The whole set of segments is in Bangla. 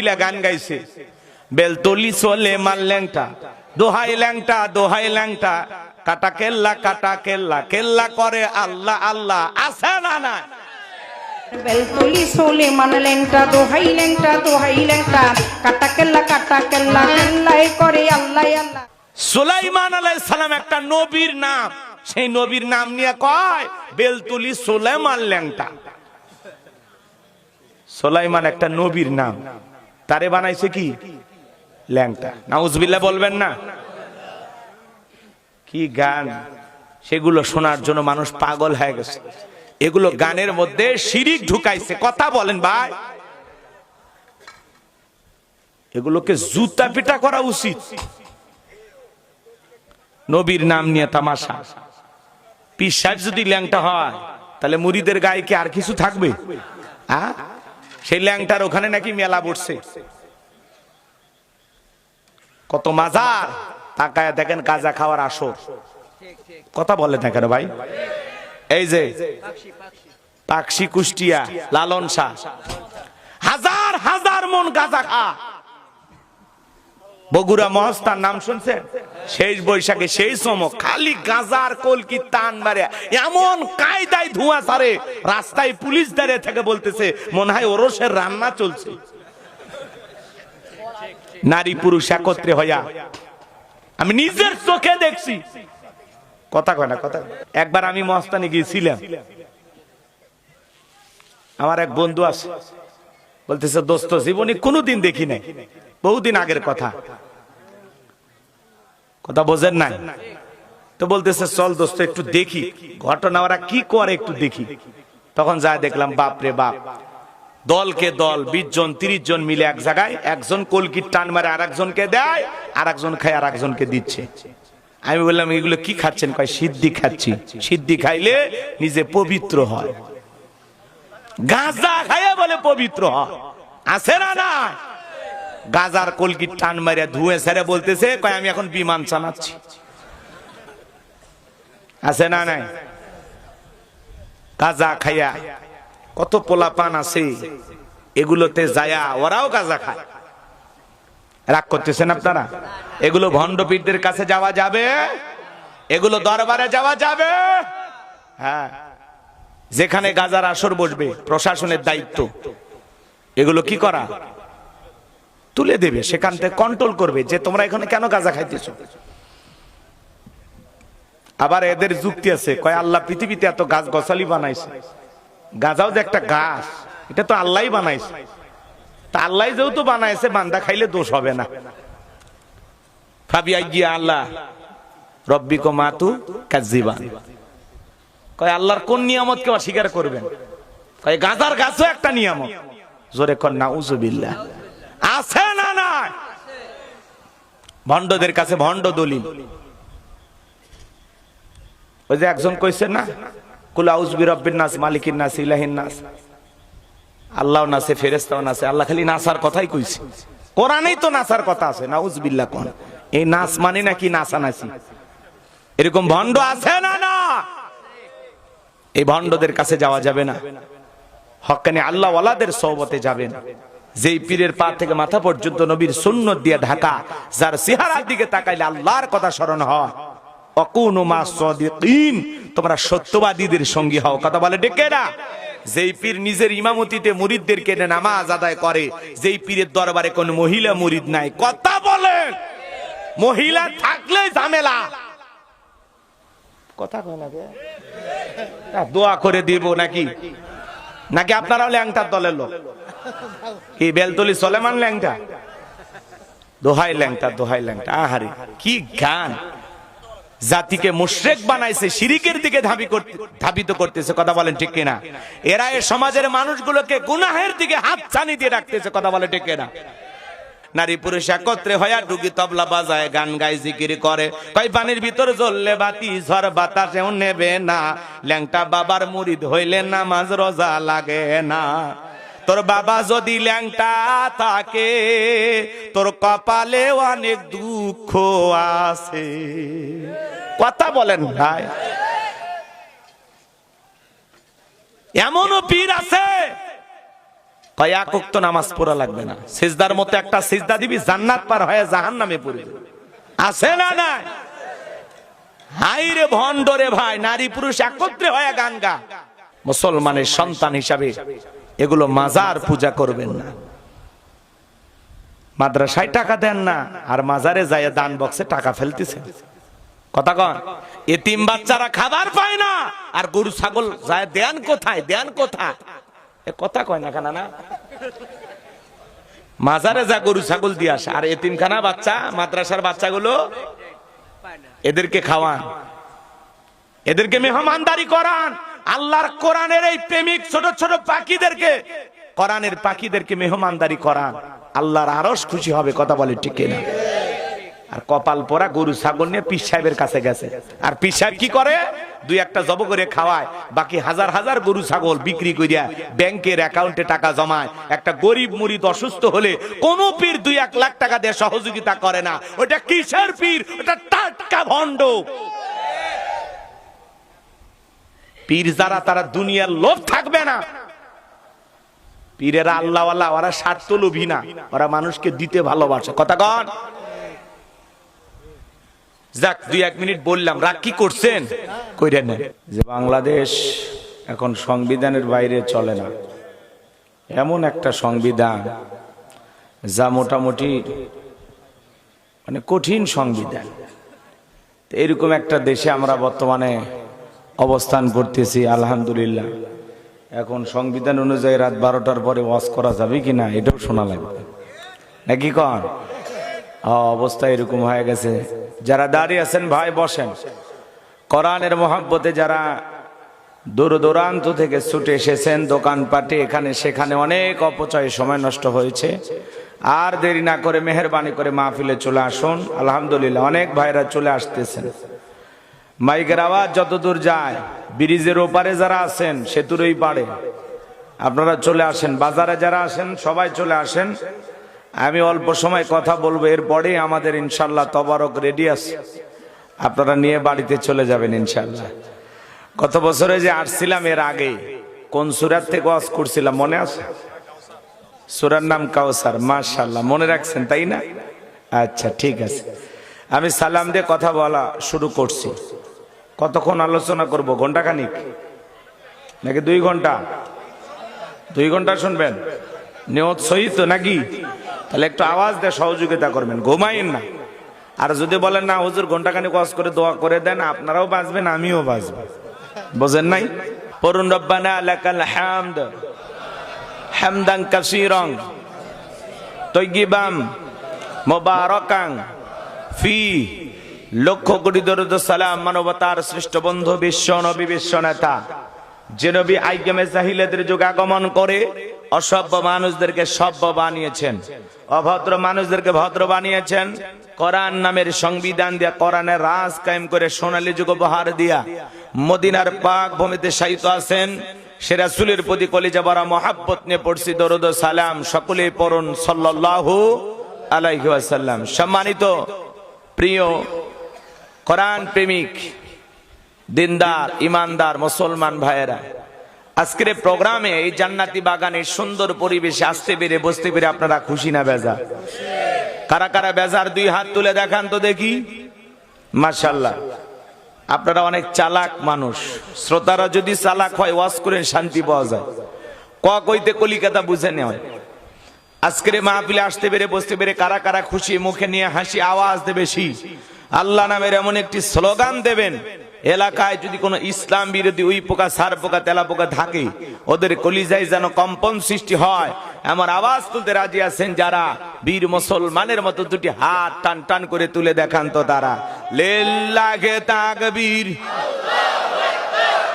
মহিলা গান গাইছে, বেলতলি সোলেমান ল্যাংটা, দোহাই ল্যাংটা দোহাই ল্যাংটা, কাটা কেল্লা কেল্লা করে আল্লাহ আল্লাহ। আছে না না? বেলতলি সোলেমান ল্যাংটা, দোহাই ল্যাংটা দোহাই ল্যাংটা, কাটা কেল্লা কেল্লাই করে আল্লাহ আল্লাহ। সুলাইমান আলাইহিস সালাম একটা নবীর নাম, সেই নবীর নাম নিয়ে কয় বেলতলি সুলাইমান ল্যাংটা। সুলাইমান একটা নবীর নাম, তারে বানাইছে কি ল্যাংটা। নাউজুবিল্লাহ বলবেন না? কি গান! সেগুলো শোনার জন্য মানুষ পাগল হয়ে গেছে। এগুলো গানের মধ্যে শিরিক ঢুকাইছে। কথা বলেন ভাই, এগুলোকে জুতা পিটা করা উচিত। নবীর নাম নিয়ে তামাশা। পীর সাহেব যদি ল্যাংটা হয় তাহলে মুরিদের গায়ে কি আর কিছু থাকবে? সেই ল্যাংটার ওখানে নাকি মেলা বসছে, কত মাজার, তাকায় দেখেন গাঁজা খাওয়ার আসর। কথা বলে না কেন ভাই? এই যে পাকশি, কুষ্টিয়া, লালন শাহ, হাজার হাজার মন গাঁজা খা। বগুড়া মহস্তার নাম শুনছেন? শেষ বৈশাখে সেই চমক, খালি গাঁজার কলকি টান মারে, এমন কায়দায় ধোঁয়া ছাড়ে, রাস্তায় পুলিশ দাঁড়িয়ে থেকে বলতেছে মনে হয় ওরসের রান্না চলছে। নারী পুরুষ একত্রে হইয়া, আমি নিজের চোখে দেখছি। কথা কয় না কথা। একবার আমি মস্তানে গিয়েছিলাম, আমার এক বন্ধু আছে, বলতেছে দোস্ত জীবনে কোনোদিন দেখি নাই, বহুদিন আগের কথা, কথা বোঝেন নাই তো। বলতেছে চল দোস্ত একটু দেখি ঘটনা ওরা কি করে, একটু দেখি। তখন যা দেখলাম, বাপ রে বাপ, দলকে দল 20 জন 30 জন মিলে এক জায়গায়, একজন কলকির টান মারে আর একজনকে দেয়, আর একজন খায় আর একজনকে দিচ্ছে। আমি বললাম এগুলো কি খাচ্ছেন? কয় সিদ্ধি খাচ্ছি। সিদ্ধি খাইলে নিজে পবিত্র হয়। গাঁজা খাইয়ে বলে পবিত্র হয়। আছে না না? গাজার কলকির টান মারিয়া ধুয়ে সেরে বলতেছে কয় আমি এখন বিমান চালাচ্ছি। আছে না নাই? গাজা খাইয়া কত পোলাপান আছে, এগুলোতে যায়া ওরাও গাজা খায়। রাগ করতেছেন আপনারা? এগুলো ভণ্ডপীরদের কাছে যাওয়া যাবে? এগুলো দরবারে যাওয়া যাবে? হ্যাঁ, যেখানে গাজার আসর বসবে প্রশাসনের দায়িত্ব এগুলো কি করা, তুলে দেবে, সেখান থেকে কন্ট্রোল করবে যে তোমরা এখানে কেন গাঁজা খাইতেছো। আবার এদের যুক্তি আছে, কয় আল্লাহ পৃথিবীতে এত গাছ গছালি বানাইছে, গাঁজাও যে একটা গাছ, এটা তো আল্লাহই বানাইছে। তা আল্লাহ যেহেতু বানাইছে, বান্দা খাইলে দোষ হবে না। ফাবিআইয়ি আল্লাহ রব্বিকুম তুকাজ্জিবান। কয় আল্লাহর কোন নিয়ামতকে অস্বীকার করবেন? কয় গাঁজার গাছও একটা নিয়ামত। জোরে কর নাউজুবিল্লাহ। আছে না না? ভণ্ডদের কাছে ভণ্ড দলিল। ওই যে একজন কইছে না, কুল আউযু বিরাব্বিন নাস মালিকিন নাস ইলাহিন নাস, আল্লাহও নাছে ফেরেশতাও নাছে। আল্লাহ খালি নাসার কথাই কইছে, কোরআনেই তো নাসার কথা আছে। নাউজুবিল্লাহ। কোন এই নাস মানে নাকি নাসানাসি? এরকম ভণ্ড আছে না না? এই ভণ্ডদের কাছে যাওয়া যাবে না। হক্কানি আল্লাহ ওয়ালাদের সোহবতে যাবেন। যেই পীরের পা থেকে মাথা পর্যন্ত নবীর সুন্নত দিয়ে ঢাকা, যার চেহারার দিকে তাকাইলে আল্লাহর কথা স্মরণ হয়। অকুনু মাস সাদিকিন, তোমরা সত্যবাদীদের সঙ্গী হও। কথা বলে ডেকে না? যেই পীর নিজের ইমামতিতে মুরিদদেরকে নামাজ আদায় করে, যেই পীরের দরবারে কোন মহিলা মুরিদ নাই। কথা বলেন, মহিলা থাকলে ঝামেলা। কথা কয় না? দোয়া করে দিব নাকি? নাকি আপনারাও ল্যাংটার দলের লোক? কি বেলতলি সোলেমান ল্যাংটা? দোহাই ল্যাংটা দোহাই ল্যাংটা। আহারে কি গান! জাতিকে মুশরিক বানাইছে, শিরিকের দিকে ধাবিত করতেছে। কথা বলেন ঠিক কিনা? এরা এই সমাজের মানুষগুলোকে গুনাহের দিকে হাত ছানি দিয়ে রাখতেছে। কথা বলে ঠিক কিনা? নারী পুরুষ একত্রে হইয়া ডুগি তবলা বাজায়, গান গায়, জিকির করে। কই পানির ভিতর জ্বললে বাতি, ঝড় বাতাসেও নেবে না। ল্যাংটা বাবার মুরিদ হইলে নামাজ রোজা লাগে না। তোর বাবা যদি ল্যাংটা থাকে, তোর কপালে অনেক দুঃখ আছে। কথা বলেন ভাই? এমনও পীর আছে কয় এক ওয়াক্ত নামাজ পড়া লাগবে না, সিজদার মতো একটা সিজদা দিবি জান্নাত পার হয়ে জাহান্নামে পড়বি। আছে না নাই? হাই রে ভণ্ড রে ভাই, নারী পুরুষ একত্রে হয়ে গান গা। মুসলমানের সন্তান হিসাবে এগুলো মাজার পূজা করবেন না। মাদ্রাসায় টাকা দেন না, আর মাজারে যায় দান বক্সে টাকা ফেলতেছে। কথা কন, এতিম বাচ্চারা খাবার পায় না, আর গরু ছাগল যায় দেন কোথায়, দেন কোথায়? এ কথা কয় না কেন? না মাজারে যা গরু ছাগল দিয়ে আসে, আর এতিমখানা বাচ্চা, মাদ্রাসার বাচ্চাগুলো এদেরকে খাওয়ান, এদেরকে মেহমানদারি করান। আল্লাহর কোরআনের এই প্রেমিক ছোট ছোট পাখিদেরকে, কোরআনের পাখিদেরকে মেহমানদারি করান, আল্লাহর আরশ খুশি হবে। কথা বলে ঠিক না? আর কপাল পোড়া গরু ছাগল নিয়ে পীর সাহেবের কাছে গেছে, আর পীর সাহেব কি করে? দুই একটা জব করে খাওয়ায়, বাকি হাজার হাজার গরু ছাগল বিক্রি করিয়া ব্যাংকের অ্যাকাউন্টে টাকা জমায়। একটা গরিব মুরিদ অসুস্থ হলে কোন পীর 2-1 লাখ টাকা দিয়ে সহযোগিতা করে না। ওটা কিসের পীর? ওটা টাটকা ভণ্ড পীর। যারা তারা দুনিয়ার লোভ থাকবে না। পীরেরা আল্লাহওয়ালা, ওরা স্বার্থ লোভী না, ওরা মানুষকে দিতে ভালোবাসে। কথা কন। যাক, 2-1 মিনিট বললাম, রাগ কি করছেন? কইরেন না। যে বাংলাদেশ এখন সংবিধানের বাইরে চলে না, এমন একটা সংবিধান যা মোটামুটি মানে কঠিন সংবিধান। এরকম একটা দেশে আমরা বর্তমানে অবস্থান করতেছি। আলহামদুলিল্লাহ, এখন সংবিধান অনুযায়ী রাত 12টার পরে ওয়াজ করা যাবে কিনা এটাও শোনা লাগবে নাকি কন? অবস্থা এরকম হয়ে গেছে। যারা দাঁড়িয়ে আছেন ভাই বসেন। কোরআনের মহব্বতে যারা দূর দূরান্ত থেকে ছুটে এসেছেন, দোকানপাটে এখানে সেখানে অনেক অপচয়, সময় নষ্ট হয়েছে। আর দেরি না করে মেহেরবানি করে মাহফিলে চলে আসুন। আলহামদুলিল্লাহ, অনেক ভাইরা চলে আসতেছেন। মাইকের আওয়াজ যতদূর যায়, ব্রিজের ওপারে যারা আছেন, সেতুর ওই পারে আপনারা চলে আসেন। বাজারে যারা আসেন সবাই চলে আসেন। আমি অল্প সময় কথা বলবো, এরপরে আমাদের ইনশাল্লাহ তবারক রেডি আছে, আপনারা নিয়ে বাড়িতে চলে যাবেন ইনশাল্লাহ। গত বছরে যে আসছিলাম, এর আগে কোন সূরার থেকে ওয়াজ করছিলাম মনে আছে? সূরার নাম কাউসার। মাশাআল্লাহ, মনে রাখছেন তাই না? আচ্ছা, ঠিক আছে। আমি সালাম দিয়ে কথা বলা শুরু করছি। কতক্ষণ আলোচনা করব? ঘন্টাখানিক নাকি 2 ঘন্টা? 2 ঘন্টা শুনবেন? নিয়ত সহি তো নাকি? তাহলে একটু আওয়াজ দিয়ে সহযোগিতা করবেন, ঘুমাইন না। আর যদি বলেন না হুজুর ঘন্টাখানিক ওয়াজ করে দোয়া করে দেন, আপনারাও বাঁচবেন, আমিও বাঁচব। বোঝেন নাই? পড়ুন রব্বানা লাকাল হামদ হামদান কাসীরান তাইয়িবান মুবারাকান ফি। লক্ষ কোটি দরুদ সালাম মানবতার শ্রেষ্ঠ বন্ধু বিশ্ব নবী, বিশ্ব নেতা, যে নবী আইয়ামে জাহিলিয়াতের যুগে আগমন করে অসভ্য মানুষদেরকে সভ্য বানিয়েছেন, অভদ্র মানুষদেরকে ভদ্র বানিয়েছেন। কোরআন নামের সংবিধান দিয়া, কোরআনের রাজ কায়েম করে সোনালী যুগ উপহার দিয়া মদিনার পাক ভূমিতে শায়িত আছেন। সে রাসূলের প্রতি কলিজা ভরা মহাব্বত নিয়ে পড়ছি দরুদ সালাম। সকলেই পড়ুন সাল্লাল্লাহু আলাইহি ওয়াসাল্লাম। সম্মানিত প্রিয় কোরআন প্রেমিক, দিনদার, ইমানদার মুসলমান ভাইয়েরা, আজকের প্রোগ্রামে এই জান্নাতি বাগানের সুন্দর পরিবেশে আসতে পেরে, বসতে পেরে আপনারা খুশি না বেজার? কারা কারা বেজার 2 হাত তুলে দেখান তো দেখি। মাশাআল্লাহ, আপনারা অনেক চালাক মানুষ। শ্রোতারা যদি চালাক হয়, ওয়াজ করে শান্তি পাওয়া যায়। কইতে কলিকাতা বুঝে নেওয়া। আজকের মাহফিলে আসতে পেরে, বসতে পেরে কারা কারা খুশি? মুখে নিয়ে হাসি আওয়াজ দেবে বেশি। আল্লাহ নামের এমন একটি স্লোগান দেবেন, এলাকায় যদি কোনো ইসলাম বিরোধী উই পোকা, সার পোকা, তেলা পোকা থাকে, ওদের কলিজায় যেন কম্পন সৃষ্টি হয়, এমন আওয়াজ তুলতে রাজি আছেন যারা? বীর মুসলমানের মতো 2টি হাত টান টান করে তুলে দেখান তো তারা। লিল্লাহি তাকবীর,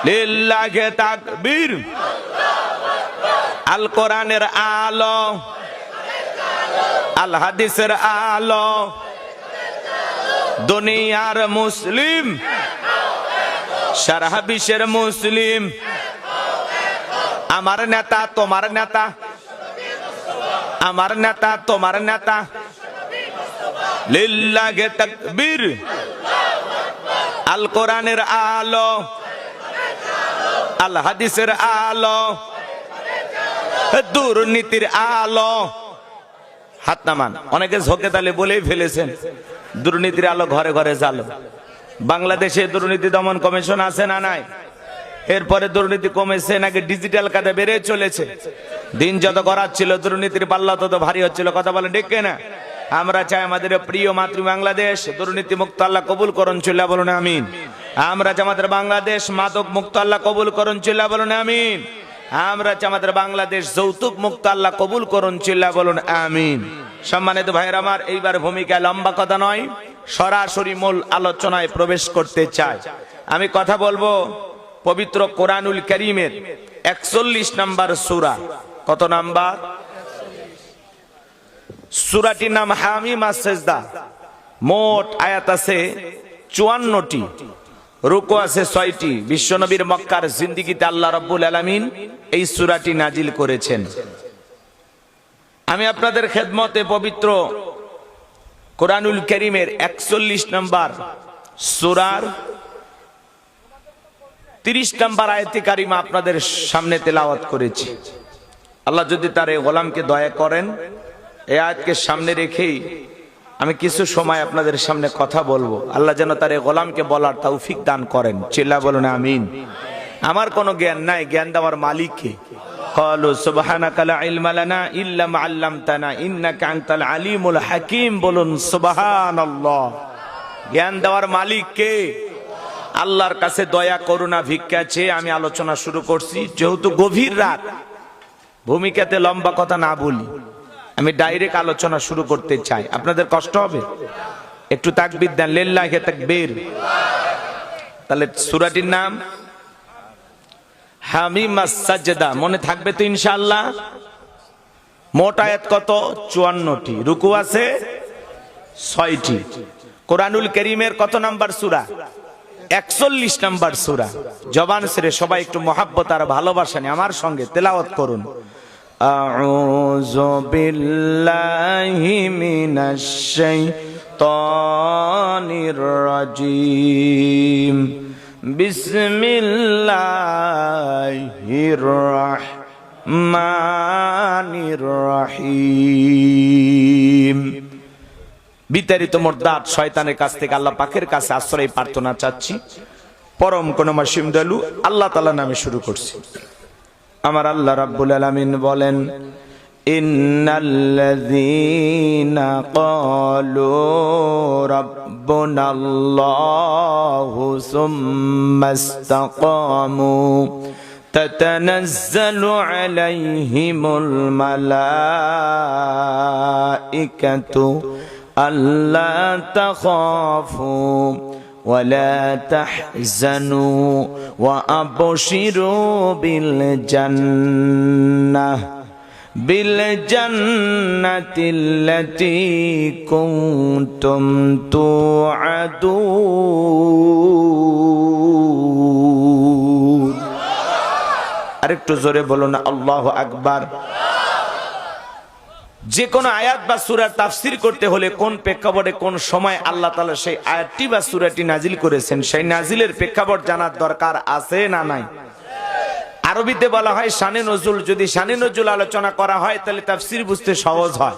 লিল্লাহি তাকবীর। আল কোরআনের আলো, আল হাদিসের আলো, দুনিয়ার মুসলিম, সারা বিশ্বের মুসলিম। আমার নেতা তোমার নেতা, আমার নেতা তোমার নেতা। লিল্লাহি তাকবীর। আল কোরআনের আলো, আল হাদিসের আলো, দুর্নীতির আলো। হাত নামান। অনেকে ঝোঁকে তালে বলেই ফেলেছেন দুর্নীতির আলো ঘরে ঘরে জ্বালো। বাংলাদেশে দুর্নীতি দমন কমিশন আছে না নাই? এরপরে দুর্নীতি কমেছে নাকি ডিজিটাল কাজে বেড়ে চলেছে? দিন যত করাচ্ছিল দুর্নীতির পাল্লা তত ভারী হচ্ছিল। কথা বলে ঠিক না? আমরা চাই আমাদের প্রিয় মাতৃ বাংলাদেশ দুর্নীতি মুক্ত আল্লাহ কবুল করুন, চিল্লা বলুন আমিন। আমরা চাই আমাদের বাংলাদেশ মাদক মুক্ত আল্লাহ কবুল করুন, চিল্লা বলুন আমিন। আমরা চাই আমাদের বাংলাদেশ যৌতুক মুক্ত আল্লাহ কবুল করুন, চিল্লা বলুন আমিন। সম্মানিত ভাইয়ের আমার, এইবার ভূমিকা লম্বা কথা নয়, সরাসরি মূল আলোচনায় প্রবেশ করতে চাই। আমি কথা বলবো পবিত্র কোরআনুল কারীমের 41 নম্বর সূরা। কত নাম্বার? সূরাটির নাম হামিম আস-সাজদা। মোট আয়াত আছে 54টি, রুকু আছে 6টি। বিশ্বনবীর মক্কার জিন্দেগিতে আল্লাহ রাব্বুল আলামিন এই সূরাটি নাজিল করেছেন। আমি আপনাদের খেদমতে পবিত্র কোরআনুল কারীমের 41 নম্বর সূরার 30 নম্বর আয়াতে কারিমা আপনাদের সামনে তেলাওয়াত করেছি। আল্লাহ যদি তার এই গোলামকে দয়া করেন, এই আয়াতকে সামনে রেখেই আমি কিছু সময় আপনাদের সামনে কথা বলবো। আল্লাহ যেন তার এই গোলামকে বলার তৌফিক দান করেন, চিল্লা বলুন আমিন। আমার কোনো জ্ঞান নাই, জ্ঞান দেওয়ার মালিক কে? ক্বালু সুবহানাকা লা ইলমা লানা ইল্লা মা আল্লামতানা ইন্নাকা আনতাল আলিমুল হাকীম। বলুন সুবহানাল্লাহ। জ্ঞান দেওয়ার মালিক কে? আল্লাহর কাছে দয়া করুণা ভিক্ষা চেয়ে আমি আলোচনা শুরু করছি। যেহেতু গভীর রাত, ভূমিকাতে লম্বা কথা না বলি, আমি ডাইরেক্ট আলোচনা শুরু করতে চাই। আপনাদের কষ্ট হবে? একটু তাকবীর দেন, লিল্লাহি তাকবীর। তাহলে সূরাটির নাম হামিম আস-সাজদা। মনে থাকবে তো ইনশাআল্লাহ? মোট আয়াত কত? 54টি, রুকু আছে 6টি। কোরআনুল কারীমের কত নাম্বার সূরা? 41 নম্বর সূরা। জবান ছেড়ে সবাই একটু মহব্বত আর ভালোবাসা নিয়ে আমার সঙ্গে তেলাওয়াত করুন। আউযু বিল্লাহি মিনাশ শাইতানির রাজীম। বিসমিল্লাহির রাহমানির রহিম। বিতাড়িত মুরতাদ শয়তানের কাছ থেকে আল্লাহ পাকের কাছে আশ্রয় প্রার্থনা চাচ্ছি। পরম করুণাময় দয়ালু আল্লাহ তাআলার নামে শুরু করছি। আমার আল্লাহ রাব্বুল আলামিন বলেন, ইন্নাল্লাযীনা ক্বালু রাব্বুনাল্লাহু সুম্মাস্তাকামু তাতানাজ্জালু আলাইহিমুল মালাইকাতু আল্লা তাখাফু ওয়ালা তাহজানু ওয়া আবশিরু বিল জান্নাতিল্লাতী কুনতুম তুআদুন। আরেকটু জোরে বলুন আল্লাহু আকবার। যে কোনো আয়াত বা সূরার তাফসীর করতে হলে কোন প্রেক্ষাপটে কোন সময় আল্লাহ তাআলা সেই আয়াতটি বা সূরাটি নাজিল করেছেন, সেই নাজিলের প্রেক্ষাপট জানার দরকার আছে না নাই? আরবিতে বলা হয় শানে নজুল। যদি শানে নজুল আলোচনা করা হয় তাহলে তাফসীর বুঝতে সহজ হয়।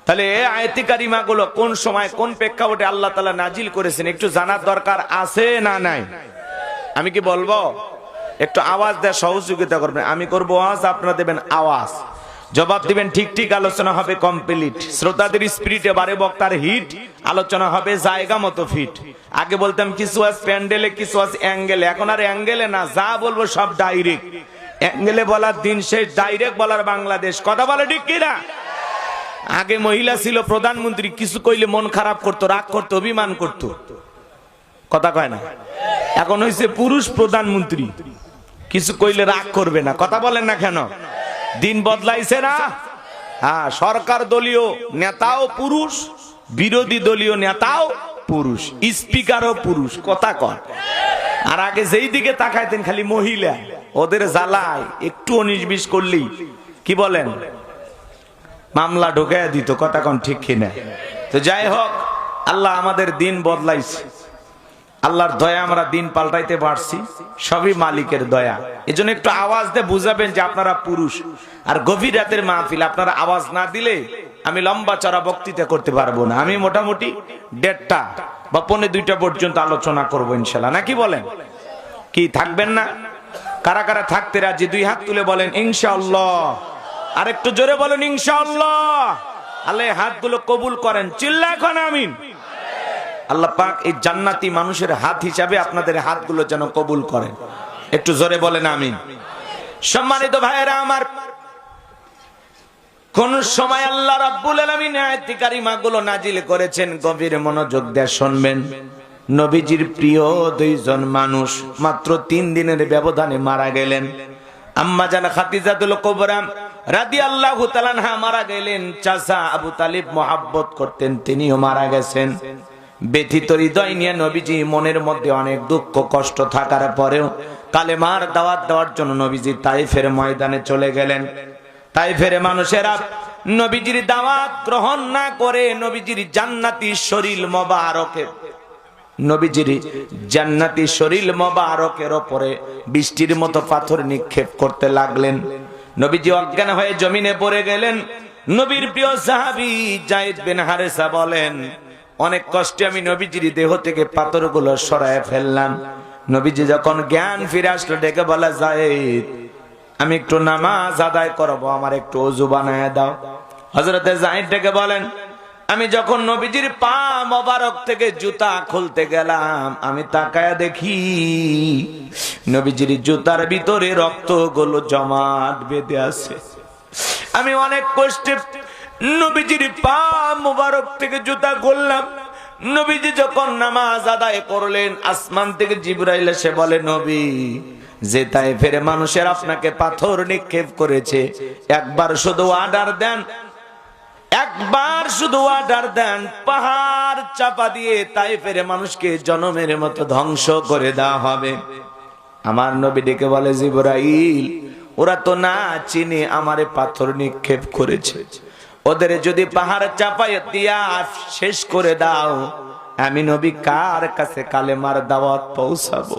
তাহলে এই আয়াতি কারিমাগুলো কোন সময় কোন প্রেক্ষাপটে আল্লাহ তাআলা নাজিল করেছেন একটু জানার দরকার আছে না নাই? আমি কি বলবো? একটু আওয়াজ দেওয়ার সহযোগিতা করবেন। আমি করবো আওয়াজ, আপনারা দেবেন আওয়াজ, জবাব দিবেন ঠিক ঠিক। আলোচনা হবে কমপ্লিট। শ্রোতাদের স্পিরিটে বারে বক্তার হিট, আলোচনা হবে জায়গা মতো ফিট। আগে বলতাম কিছু আছে প্যান্ডেলে, কিছু আছে অ্যাঙ্গেলে। এখন আর অ্যাঙ্গেলে না, যা বলবো সব ডাইরেক্ট। অ্যাঙ্গেলে বলার দিন শেষ, ডাইরেক্ট বলার বাংলাদেশ। কথা বলে ঠিক কিনা? আগে মহিলা ছিল প্রধানমন্ত্রী, কিছু কইলে মন খারাপ করতো, রাগ করতো, অভিমান করতো, কথা কয় না। এখন হয়েছে পুরুষ প্রধানমন্ত্রী, কিছু কইলে রাগ করবে না। কথা বলেন না কেন? দিন বদলাইছে না? হ্যাঁ, সরকার দলীয় নেতাও পুরুষ, বিরোধী দলীয় নেতাও পুরুষ, স্পিকারও পুরুষ। কথা কয়। আর আগে যেই দিকে তাকাইতেন খালি মহিলা, ওদের জ্বালায় একটু 19-20 করলেই কি বলেন মামলা ঢুকাইয়া দিত। কথা কন ঠিক কিনা? তো যাই হোক, আল্লাহ আমাদের দিন বদলাইছে। আল্লাহর দয়া আমরা দিন পাল্টাইতে পারছি, সবই মালিকের দয়া। এজন্য একটু আওয়াজ দিয়ে বুঝাবেন যে আপনারা পুরুষ। আর গভীর রাতের মাহফিল আপনারা আওয়াজ না দিলে আমি লম্বা চড়া বক্তৃতা করতে পারবো না। আমি মোটামুটি 1:30 বা 1:45 পর্যন্ত আলোচনা করবো ইনশাল্লাহ, নাকি বলেন? কি থাকবেন না? কারা কারা থাকতে রাজি 2 হাত তুলে বলেন ইনশাআল্লাহ। আর একটু জোরে বলেন ইনশাআল্লাহ। আল্লাহ হাতগুলো কবুল করেন, চিল্লা এখন আমিন। আল্লাহ পাক এই জান্নাতি মানুষের হাত হিসাবে আপনাদের হাতগুলো যেন কবুল করেন, একটু জোরে বলেন আমিন। সম্মানিত ভাইয়েরা আমার, কোন সময় আল্লাহ রাব্বুল আলামিন আয়াত কারিমাগুলো নাজিল করেছেন, গভীর মনোযোগ দিয়ে শুনবেন। নবীজির প্রিয় 2 জন মানুষ মাত্র 3 দিনের ব্যবধানে মারা গেলেন। আম্মা জান খাদিজাতুল কুবরা রাদিয়াল্লাহু তাআলা আনহা মারা গেলেন। চাচা আবু তালিব মোহাব্বত করতেন, তিনিও মারা গেছেন। ব্যথিত হৃদয় নিয়ে নবীজি মনের মধ্যে অনেক দুঃখ কষ্ট থাকার পরেও কালেমার দাওয়াত দেওয়ার জন্য নবীজি তাইফের ময়দানে চলে গেলেন। তাইফের মানুষেরা নবীজির দাওয়াত গ্রহণ না করে নবীজির জান্নাতি শরীর মোবারকের উপরে বৃষ্টির মতো পাথর নিক্ষেপ করতে লাগলেন। নবীজি অজ্ঞান হয়ে জমিনে পড়ে গেলেন। নবীর প্রিয় সাহাবী যায়েদ বিন হারেসা বলেন, অনেক কষ্টে আমি নবীজির দেহ থেকে পাথরগুলো সরায় ফেললাম। নবীজি যখন জ্ঞান ফিরে আসলো, ডেকে বলা, যায়েদ আমি একটু নামাজ আদায় করব, আমার একটু ওযু বানায় দাও। হযরতে যায়েদ ডেকে বলেন, আমি যখন নবীজির পা মোবারক থেকে জুতা খুলতে গেলাম, আমি তাকায়া দেখি নবীজির জুতার ভিতরে রক্তগুলো জমাট বেঁধে আছে। আমি অনেক কষ্টে নবীজির পা মোবারক থেকে জুতা খুললাম। নবীজি যখন নামাজ আদায় করলেন, আসমান থেকে জিবরাইল এসে বলে, নবী, যে তাইফের মানুষের আপনাকে পাথর নিক্ষেপ করেছে, একবার শুধু অর্ডার দেন, পাহাড় চাপা দিয়ে তাইফের মানুষকে জনমের মতো ধ্বংস করে দেওয়া হবে। আমার নবী ডেকে বলে, জিবরাইল, ওরা তো না চিনে আমারে পাথর নিক্ষেপ করেছে, ওদের যদি পাহাড় চাপাই দিয়া শেষ করে দাও, আমি নবী কার কাছে কালেমার দাওয়াত পৌঁছাবো?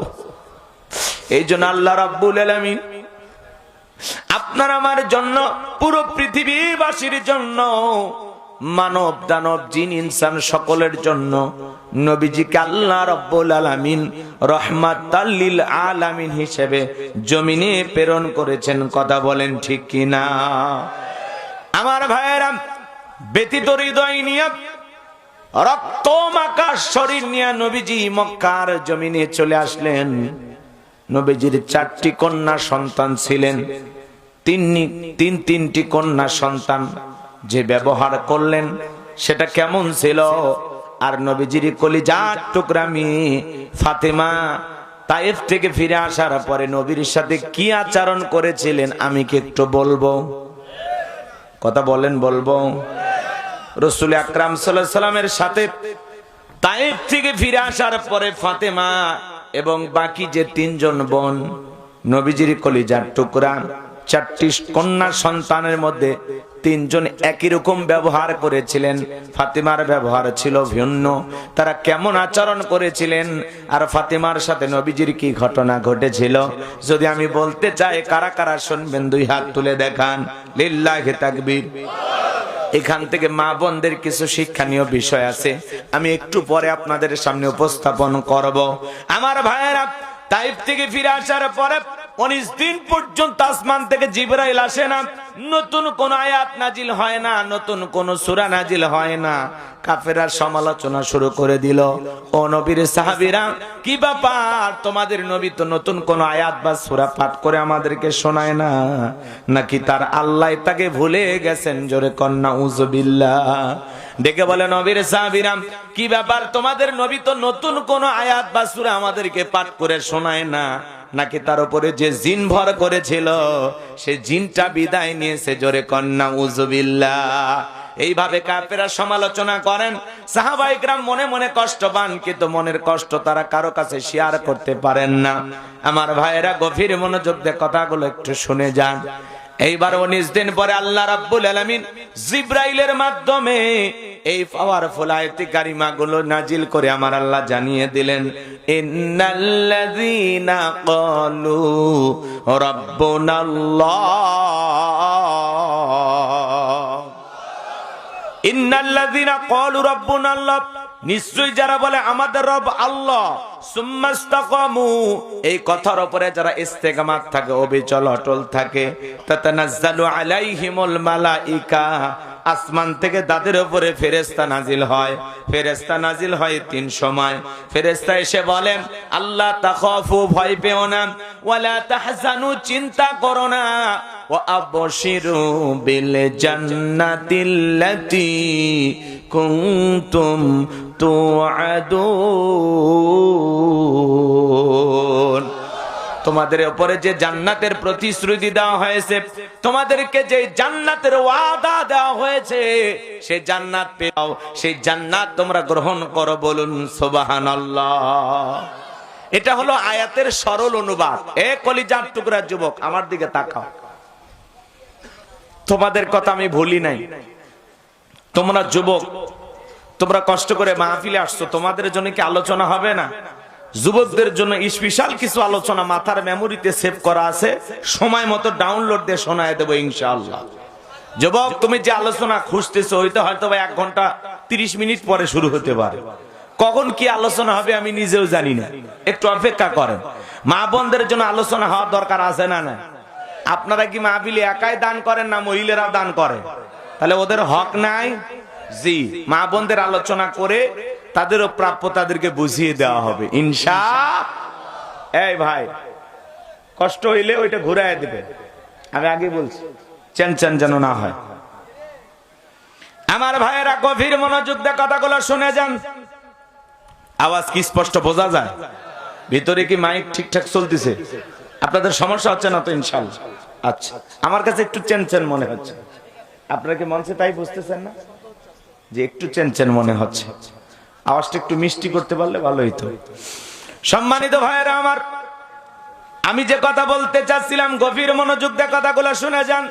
এই জন্য আল্লাহ রাব্বুল আলামিন আপনার আমার জন্য, পুরো পৃথিবীবাসীর জন্য, মানব দানব জিন ইনসান সকলের জন্য নবীজিকে আল্লাহ রাব্বুল আলামিন রাহমাতাল লিল আলামিন হিসেবে জমিনে প্রেরণ করেছেন। কথা বলেন ঠিক কিনা? আমার ভাইয়েরা, ব্যথিত হৃদয় নিয়ে, রক্ত মাখা শরীর নিয়ে নবীজি মক্কার জমিনে চলে আসলেন। নবীজির 4টি কন্যা সন্তান ছিলেন। তিনটি কন্যা সন্তান যে ব্যবহার করলেন সেটা কেমন ছিল? আর নবীজির কলিজার টুকরা মেয়ে ফাতেমা তায়েফ থেকে ফিরে আসার পরে নবীর সাথে কি আচরণ করেছিলেন আমি কি একটু বলবো? কথা বলেন, বলবো? রাসূল আকরাম সাল্লাল্লাহু আলাইহি সাল্লামের সাথে তায়েফ থেকে ফিরে আসার পরে ফাতেমা এবং বাকি যে 3 জন বোন, নবীজির কলিজার টুকরা, 4টি কন্যা সন্তানের মধ্যে 3 জন একই রকম ব্যবহার করেছিলেন। ফাতেমার ব্যবহার ছিল ভিন্ন। তারা কেমন আচরণ করেছিলেন আর ফাতেমার সাথে নবীজির কি ঘটনা ঘটেছিল যদি আমি বলতে চাই, কারা কারা শুনবেন 2 হাত তুলে দেখান। লিল্লাহি তাকবীর। এখান থেকে মা বোনদের কিছু শিক্ষণীয় বিষয় আছে, আমি একটু পরে আপনাদের সামনে উপস্থাপন করব। আমার ভাইয়েরা, তাইফ থেকে ফিরে আসার পরে 19 দিন পর্যন্ত আসমান থেকে জিবরাইল আসে না, নতুন কোন আয়াত নাজিল হয় না, নতুন কোন সূরা নাজিল হয় না। কাফেররা সমালোচনা শুরু করে দিল, ও নবীর সাহাবীরা, কি ব্যাপার, তোমাদের নবী তো নতুন কোন আয়াত বা সূরা পাঠ করে আমাদেরকে শোনায় না, নাকি তার আল্লাহ তাকে ভুলে গেছেন? জোরে কন্না উযুবিল্লাহ। ডেকে বলে, নবীর সাহাবীরা, কি ব্যাপার, তোমাদের নবী তো নতুন কোন আয়াত বা সূরা আমাদেরকে পাঠ করে শোনায় না, নাকি তার উপরে যে জিন ভর করেছিল সে জিনটা বিদায় নিয়েছে? জোরে কন্না উযুবিল্লাহ। এইভাবে কাফেররা সমালোচনা করেন। সাহাবায়ে কেরাম মনে মনে কষ্ট পান, কিন্তু মনের কষ্ট তারা কারো কাছে শেয়ার করতে পারেন না। আমার ভাইয়েরা, গভীর মনোযোগ দিয়ে কথাগুলো একটু শুনে যান। এইবার 19 দিন পরে আল্লাহ রাব্বুল আলামিন জিব্রাইলের মাধ্যমে এই পাওয়ারফুল আয়াতে কারিমা গুলো নাজিল করে আমার আল্লাহ জানিয়ে দিলেন, ইন্নাল্লাযীনা ক্বালু রাব্বুনাল্লাহ, ইন্নাল্লাযীনা ক্বালু রাব্বুনাল্লাহ, নিশ্চয়ই যারা বলে আমাদের রব আল্লাহ, সুম্মাস্তাকামু, এই কথার উপরে যারা ইস্তেকামাত থাকে, অবিচল অটল থাকে, তাতানাজ্জালু আলাইহিমুল মালাইকা, আসমান থেকে তাদের উপরে ফেরেশতা নাজিল হয়। ফেরেশতা নাজিল হয় 3 সময়। ফেরেশতা এসে বলেন, আল্লাহ তাখাফু, ভয় পেও না, ওয়ালা তাহজানু, চিন্তা করো না, ওয়া আবশিরু বিল জান্নাতিল্লাতী কুনতুম তুআদুন, তোমাদের উপরে যে জান্নাতের প্রতিশ্রুতি দেওয়া হয়েছে, তোমাদেরকে যে জান্নাতের ওয়াদা দেওয়া হয়েছে, সেই জান্নাত পেও, সেই জান্নাত তোমরা গ্রহণ করো, বলুন সুবহানাল্লাহ। এটা হলো আয়াতের সরল অনুবাদ। এ কলিজার টুকরা যুবক, আমার দিকে তাকাও, তোমাদের কথা আমি ভুলি নাই। তোমরা যুবক, তোমরা কষ্ট করে মাহফিলে আসছো, তোমাদের জন্য কি আলোচনা হবে না? যুবকদের জন্য স্পেশাল কিছু আলোচনা মাথার মেমোরিতে সেভ করা আছে, সময় মতো ডাউনলোড দিয়ে শোনায় দেবো ইনশাআল্লাহ। যুবক, তুমি যে আলোচনা খুঁজতেছো, ওইটা হয়তো 1 ঘন্টা 30 মিনিট পরে শুরু হতে পারে। কখন কি আলোচনা হবে আমি নিজেও জানি না, একটু অপেক্ষা করেন। মা বোনদের জন্য আলোচনা হওয়ার দরকার আছে না? না, আপনারা কি মাহফিলে একাই দান করেন না মহিলারাও দান করে? তাহলে ওদের হক নাই? জি, মা বোনদের আলোচনা করে তাদেরও প্রাপ্য তাদেরকে বুঝিয়ে দেওয়া হবে ইনশাআল্লাহ। এই ভাই, কষ্ট হইলে ওইটা ঘুরায় দিবে, আমি আগে বলছি, চেনচেন যেন না হয়। আমার ভাইয়েরা গভীর মনোযোগ দিয়ে কথাগুলো শুনে যান। আওয়াজ কি স্পষ্ট বোঝা যায়? ভিতরে কি মাইক ঠিকঠাক চলতেছে? আপনাদের সমস্যা হচ্ছে না তো ইনশাআল্লাহ? আচ্ছা, আমার কাছে একটু চেনচেন মনে হচ্ছে। আপনারা কি মনসে তাই বুঝতেছেন না যে একটু চেনচেন মনে হচ্ছে? আওয়াজটা একটু মিষ্টি করতে পারলে ভালো হইতো। সম্মানিত ভাইয়েরা আমার, আমি যে কথা বলতে চাচ্ছিলাম, গভীর মনোযোগ দিয়ে কথাগুলো শুনে যান।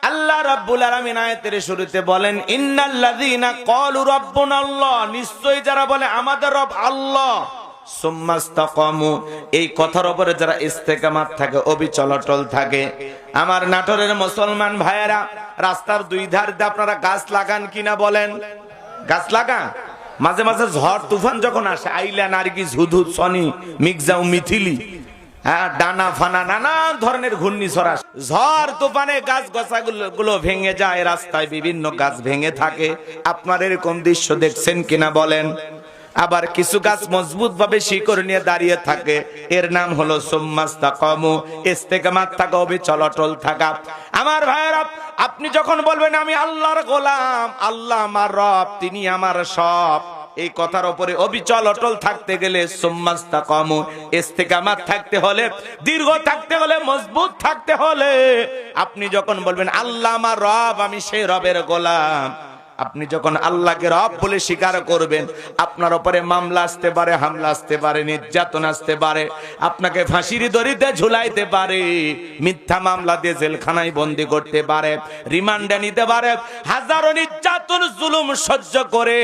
আল্লাহ রাব্বুল আলামিন আয়াতের শুরুতে বলেন, ইন্নাল্লাযীনা ক্বালু রাব্বুনাল্লাহ, নিশ্চয়ই যারা বলে আমাদের রব আল্লাহ, সুম্মাস্তাকামু, এই কথার উপরে যারা ইস্তেকামাত থাকে, অবিচল অটল থাকে। আমার নাটোরের মুসলমান ভাইয়েরা, রাস্তার 2 ধার দিয়ে আপনারা গাছ লাগান কিনা বলেন? গাছ লাগান? মাঝে মাঝে ঝড় তুফান যখন আসে, আইলা, নার্গিস, হুদহুদ, সনি, মিগজাউ, মিথিলি, ডানা ফানা, নানা ধরনের ঘূর্ণিঝড় আসে। ঝড় তুফানে গাছ গোছাগুলো ভেঙে যায়, রাস্তায় বিভিন্ন গাছ ভেঙে থাকে। আপনার এরকম দৃশ্য দেখছেন কিনা বলেন? আবার কিছু গাছ মজবুত ভাবে শিকড় নিয়ে দাঁড়িয়ে থাকে, এর নাম হলো সুম্মাস্তাকামু, ইস্তেকামাত থাকা, অবিচল অটল থাকা। আমার ভাইয়েরা, আপনি যখন বলবেন আমি আল্লাহর গোলাম, আল্লাহ আমার রব, তিনি আমার সব, এই কথার উপরে অবিচল অটল থাকতে গেলে সুম্মাস্তাকামু, ইস্তেকামাত থাকতে হলে, দীর্ঘ থাকতে হলে, মজবুত থাকতে হলে, আপনি যখন বলবেন আল্লাহ আমার রব, আমি সেই রবের গোলাম, আপনি যখন আল্লাহকে রব বলে স্বীকার করবেন, আপনার উপরে মামলা আসতে পারে, হামলা আসতে পারে, নির্যাতন আসতে পারে, আপনাকে ফাঁসির দড়িতে ঝুলাইতে পারে, মিথ্যা মামলা দিয়ে জেলখানায় বন্দী করতে পারে, রিমান্ডে নিতে পারে। হাজারো নির্যাতন জুলুম সহ্য করে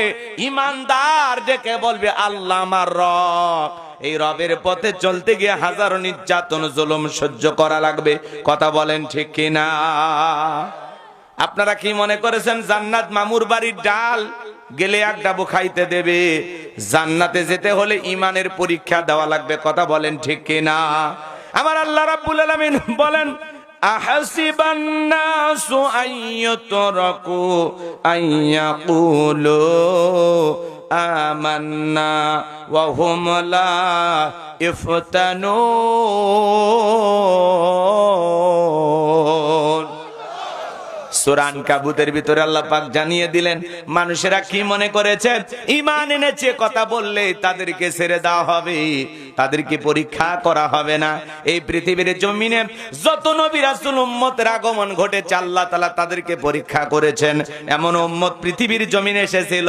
ইমানদার ডেকে বলবে আল্লাহ আমার রব, এই রবের পথে চলতে গিয়ে হাজারো নির্যাতন জুলুম সহ্য করা লাগবে। কথা বলেন ঠিক কিনা? আপনারা কি মনে করেছেন জান্নাত মামুর বাড়ির ডাল গেলে 1 ডাবু খাইতে দেবে? জান্নাতে যেতে হলে ইমানের পরীক্ষা দেওয়া লাগবে। কথা বলেন ঠিক কিনা? আমার আল্লাহ রাব্বুল আলামিন বলেন, আহাসিবান নাসু আইয়ুতরাকু আইয়াকুলু আমান্না ওয়া হুম লা ইফতানুন। সূরা আনকাবুতের ভিতরে আল্লাহ পাক জানিয়ে দিলেন, মানুষেরা কি মনে করেছে ঈমান এনেছে, কথা বললে তাদেরকে ছেড়ে দেওয়া হবে, তাদেরকে পরীক্ষা করা হবে না। এই পৃথিবীর জমিনে যত নবী রাসূল উম্মতের আগমন ঘটেছে, আল্লাহ তাআলা তাদেরকে পরীক্ষা করেছেন। এমন উম্মত পৃথিবীর জমিনে এসেছিল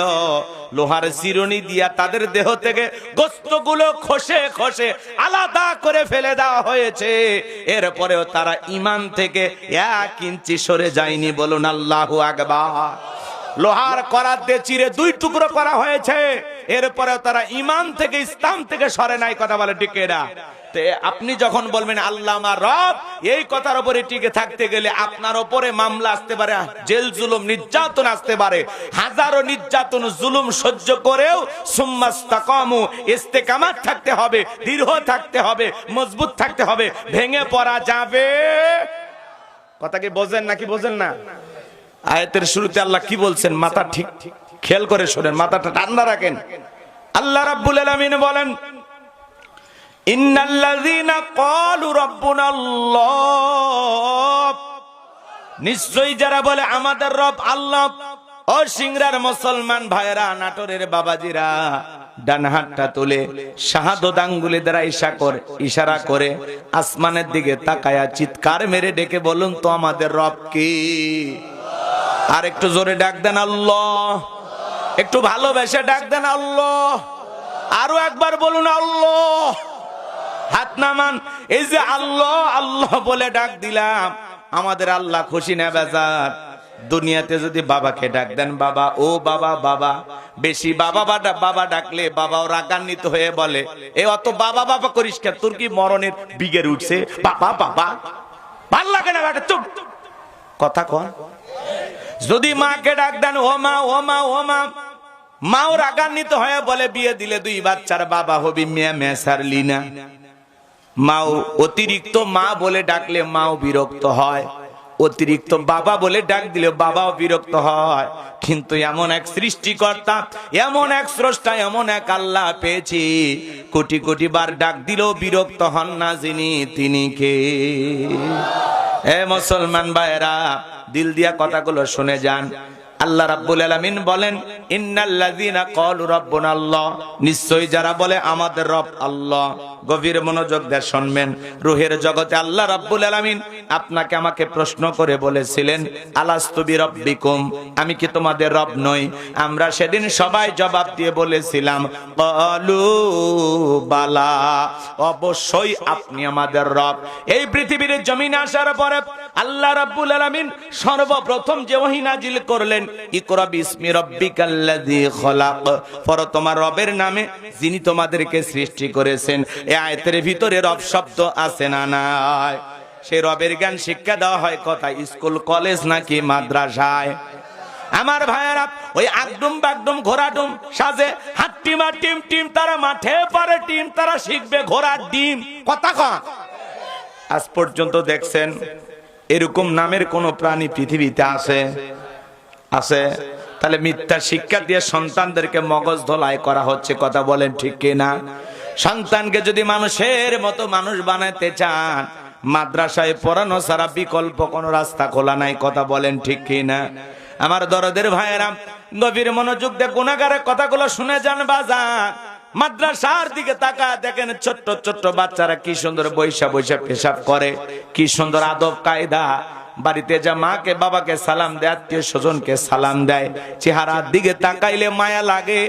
লোহার চিরুনি দিয়া তাদের দেহ থেকে গোশতগুলো খসে খসে আলাদা করে ফেলে দেওয়া হয়েছে। এরপরেও তারা ঈমান থেকে 1 ইঞ্চি সরে যায়নি। বলুন আল্লাহু আকবার। লোহার করাত দিয়ে চিরে 2 টুকরো করা হয়েছে, এরপরেও তারা ঈমান থেকে ইসলাম থেকে সরে নাই। কথা বলে ঠিক এরা। আপনি যখন বলবেন আল্লাহ আমার রব, এই কথার উপরে টিকে থাকতে গেলে আপনার উপরে মামলা আসতে পারে, জেল জুলুম নির্যাতন আসতে পারে। হাজারো নির্যাতন জুলুম সহ্য করেও সুম্মাস্তাকামু, ইস্তেকামাত থাকতে হবে, দৃঢ় থাকতে হবে, মজবুত থাকতে হবে। ভেঙে পড়া যাবে। কথা কি বোঝেন নাকি বোঝেন না? আয়াতের শুরুতে আল্লাহ কি বলছেন মাথা ঠিক খেয়াল করে শোনেন, মাথাটা ঠান্ডা রাখেন। আল্লাহ রাব্বুল আলামিন বলেন, ইন্নাল্লাযীনা ক্বালু রাব্বুনাল্লাহ, নিশ্চয়ই যারা বলে আমাদের রব আল্লাহ। ও সিংড়ার মুসলমান ভাইরা, নাটোরের বাবাজিরা, ডান হাতটা তুলে শাহাদত আঙ্গুলে দ্বারা ইশারা করে আসমানের দিকে তাকায়া চিৎকার মেরে ডেকে বলুন তো আমাদের রব কি? আর একটু জোরে ডাক দেন আল্লাহ। একটু ভালোবেসে ডাক দেন আল্লাহ। আরো একবার বলুন আল্লাহ। হাত নামান। এই যে আল্লাহ আল্লাহ বলে ডাক দিলাম, আমাদের আল্লাহ খুশি না বেজার? দুনিয়াতে যদি বাবাকে ডাক দেন বাবা, ও বাবা, বাবা বেশি বাবা বাবা ডাকলে বাবাও রাগান্বিত হয়ে বলে, এ অত বাবা বাবা করিস কেন? তোর কি মরণের বিগের উঠছে? বাবা বাবা ভাল লাগে না বেটা, চুপ। কথা কন। যদি মাকে ডাক দেন ও মা, ও মা, ও মা, মাও রাগান্বিত হয়ে বলে, বিয়ে দিলে 2 বাচ্চার বাবা হবি, মেয়ে মেসারলি না। মাও অতিরিক্ত মা বলে ডাকলে মাও বিরক্ত হয়, অতিরিক্ত বাবা বলে ডাক দিলে বাবাও বিরক্ত হয়। কিন্তু এমন এক সৃষ্টিকর্তা, এমন এক স্রষ্টা, এমন এক আল্লাহ পেয়েছি, কোটি কোটি বার ডাক দিলেও বিরক্ত হন না যিনি, তিনি কে? এ মুসলমান ভাইরা, দিল দিয়া কথাগুলো শুনে যান। আল্লাহ রাব্বুল আলামিন বলেন, ইন্নাল্লাযীনা ক্বালু রাব্বুনাল্লাহ, নিশ্চয়ই যারা বলে আমাদের রব আল্লাহ। গভীর মনোযোগ দিয়ে শুনবেন। রূহের জগতে আল্লাহ রাব্বুল আলামিন আপনাকে আমাকে প্রশ্ন করে বলেছিলেন, আলাস্তু বিরাব্বিকুম, আমি কি তোমাদের রব নই? আমরা সেদিন সবাই জবাব দিয়ে বলেছিলাম, ক্বালু বালা, অবশ্যই আপনি আমাদের রব। এই পৃথিবীর জমিনে আসার পরে আল্লাহ রাব্বুল আলামিন সর্বপ্রথম যে ওহী নাজিল করলেন, ইকরা বিসমি রাব্বিকাল্লাযী খলাক, পড়ো তোমার রবের নামে যিনি তোমাদেরকে সৃষ্টি করেছেন। এই আয়াতের ভিতরে রব শব্দ আছে না নাই? সেই রবের জ্ঞান শিক্ষা দেওয়া হয় কোথায়? স্কুল, কলেজ নাকি মাদ্রাসায়? আমার ভাইয়েরা, ওই আগডুম বাগডুম ঘোড়াডুম সাজে হাট্টিমা টিম টিম, তারা মাঠে পারে টিম, তারা শিখবে ঘোড়ার ডিম। কথা কন। আজ পর্যন্ত দেখছেন এরকম নামের কোন প্রাণী পৃথিবীতে আছে? আছে? তাহলে মিথ্যা শিক্ষা দিয়ে সন্তানদেরকে মগজ ধোলাই করা হচ্ছে। কথা বলেন ঠিক কিনা? সন্তানকে যদি মানুষের মতো মানুষ বানাতে চান, মাদ্রাসায় পড়ানো ছাড়া বিকল্প কোনো রাস্তা খোলা নাই। কথা বলেন ঠিক কিনা? আমার দরদের ভাইয়েরা, গভীর মনোযোগ দিয়ে গুনাহগারের কথাগুলো শুনে যান বাজার। মাদ্রাসার দিকে তাকায় দেখেন, ছোট্ট ছোট্ট বাচ্চারা কি সুন্দর বৈশা বৈশা পেশাব করে, কি সুন্দর আদব কায়দা। বাড়িতে যা মাকে বাবাকে সালাম দেয়, আত্মীয় স্বজনকে সালাম দেয়, চেহারার দিকে তাকাইলে মায়া লাগে।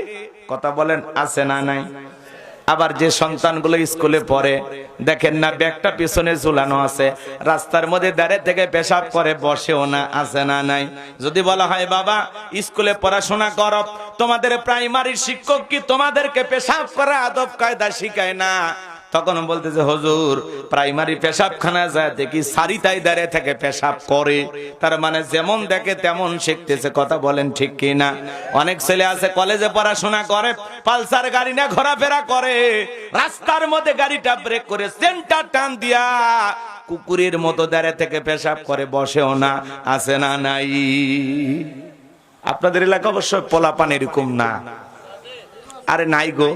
কথা বলেন আছে না নাই? আবার যে সন্তানগুলো স্কুলে পড়ে, দেখেন না ব্যাগটা পিছনে ঝুলানো আছে, রাস্তার মধ্যে দাঁড়িয়ে থেকে পেশাব করে, বসেও না, আছে না নাই? যদি বলা হয় বাবা স্কুলে পড়াশোনা করো, তোমাদের প্রাইমারির শিক্ষক কি তোমাদেরকে পেশাব করা আদব কায়দা শিখায় না? তখন বলতেছে, হুজুর প্রাইমারি পেশাবখানা যায় দেখি সারিতাই দাঁড়িয়ে থেকে পেশাব করে। তার মানে যেমন দেখে তেমন শিখতেছে। কথা বলেন ঠিক কিনা? অনেক ছেলে আছে কলেজে পড়াশোনা করে, পালসার গাড়ি না ঘোরাফেরা করে, রাস্তার মধ্যে গাড়িটা ব্রেক করে সেন্টার টান দিয়া কুকুরের মতো দাঁড়িয়ে থেকে পেশাব করে, বসেও না, আছে না নাই? আপনাদের এলাকা অবশ্য পোলাপান এরকম না। আরে নাই গো।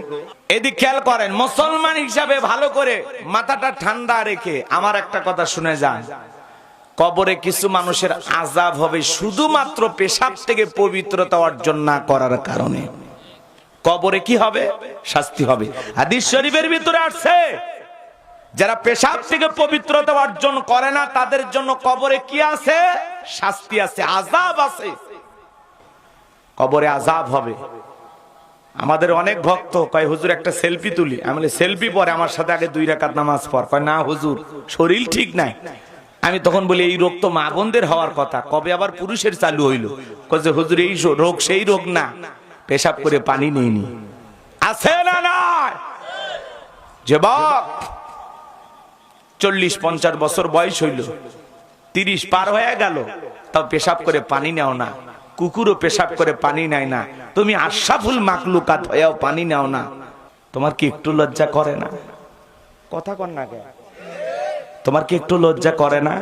এদিক খেয়াল করেন, মুসলমান হিসাবে ভালো করে মাথাটা ঠান্ডা রেখে আমার একটা কথা শুনে যান। কবরে কিছু মানুষের আযাব হবে শুধুমাত্র পেশাব থেকে পবিত্রতা অর্জন না করার কারণে। কবরে কি হবে? শাস্তি হবে। হাদিস শরীফের ভিতরে আসছে, যারা পেশাব থেকে পবিত্রতা অর্জন করে না তাদের জন্য কবরে কি আছে? শাস্তি আছে, আযাব আছে। কবরে আযাব হবে। আমাদের অনেক ভক্ত কয় হুজুর একটা সেলফি তুলি, আমি বলি সেলফি পরে আমার সাথে আগে 2 রাকাত নামাজ পড়। কয় না হুজুর শরীর ঠিক নাই। আমি তখন বলি এই রোগ তো মা বোনদের হওয়ার কথা, কবে আবার পুরুষের চালু হইলো? কয় যে হুজুর এই রোগ সেই রোগ না, পেশাব করে পানি নেইনি। আছে না নাই? যুবক 40-50 বছর বয়স হইল, 30 পার হয়ে গেল, তাও পেশাব করে পানি নাও না। কুকুরও পেশাব করে পানি নেয় না, তুমি আশরাফুল মাখলুকাত হয়েও পানি নাও না। তোমার কি একটু লজ্জা করে না? কথা কন না কেন? তোমার কি একটু লজ্জা করে না?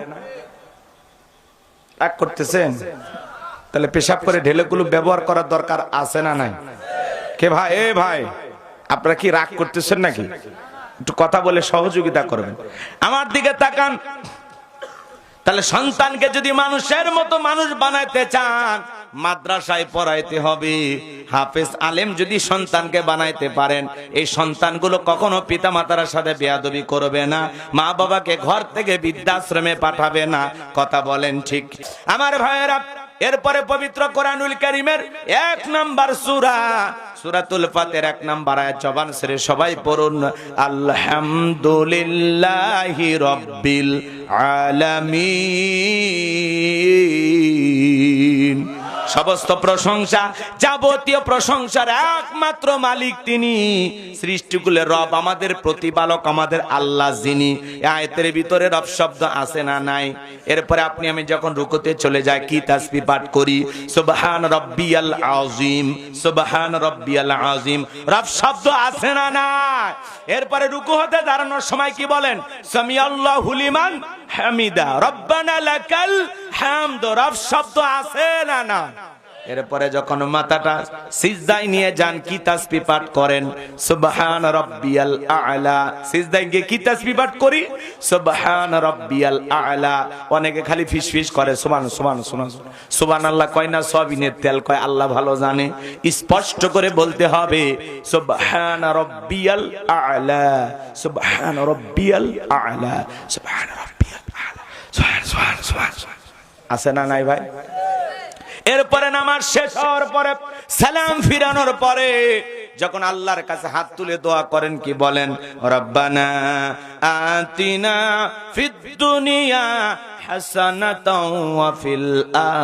রাগ করতেছেন? তাহলে পেশাব করে ঢেলেগুলো ব্যবহার করার দরকার আছে না নাই? কে ভাই, এ ভাই, আপনারা কি রাগ করতেছেন নাকি? একটু কথা বলে সহযোগিতা করবেন। আমার দিকে তাকান। তাহলে সন্তানকে যদি মানুষের মতো মানুষ বানাইতে চান, মাদ্রাসায় পড়াইতে হবে। হাফেজ আলেম যদি সন্তানকে বানাইতে পারেন, এই সন্তানগুলো কখনো পিতামাতার সাথে বেয়াদবি করবে না, মা বাবাকে ঘর থেকে বৃদ্ধাশ্রমে পাঠাবে না। কথা বলেন ঠিক? আমার ভাইয়েরা, এরপরে পবিত্র কোরআনুল কারীমের 1 নাম্বার সূরা সূরাতুল ফাতির 1 নাম্বার আয়াত জবান ছেড়ে সবাই পড়ুন, আলহামদুলিল্লাহি রাব্বিল আলামিন। সমস্ত প্রশংসা, যাবতীয় প্রশংসার একমাত্র মালিক তিনি, সৃষ্টিকুলের রব, আমাদের প্রতিপালক, আমাদের আল্লাহ যিনি। আয়াতের ভিতরে রব শব্দ আছে না নাই? এরপরে আপনি আমি যখন রুকুতে চলে যাই কি তাসবিহ পাঠ করি? সুবহান রাব্বিয়াল আযীম, সুবহান রাব্বিয়াল আযীম। রব শব্দ আছে না নাই? এরপরে রুকু হতে দাঁড়ানোর সময় কি বলেন? সামিআল্লাহু লিমান হামিদা, রব্বানা লাকাল হামদ। রব শব্দ আছে না না? এরপরে যখন মাথাটা সিজদায় নিয়ে যান কি তাসবিহ পাঠ করেন? সুবহান রাব্বিয়াল আ'লা। সিজদায় গিয়ে কি তাসবিহ পাঠ করি? সুবহান রাব্বিয়াল আ'লা। অনেকে খালি ফিসফিস করে সুবহানাল্লাহ কয় না, সবিনের তেল কয়, আল্লাহ ভালো জানে। স্পষ্ট করে বলতে হবে সুবহান রাব্বিয়াল আ'লা, সুবহান রাব্বিয়াল আ'লা, সুবহান রাব্বিয়াল আ'লা, সুবহান। আছে না নাই ভাই? এরপরে নামাজ শেষ হওয়ার পরে, সালাম ফিরানোর পরে যখন আল্লাহর কাছে হাত তুলে দোয়া করেন কি বলেন? রব্বানা আতিনা ফিদ দুনিয়া হাসানাতাও ওয়া ফিল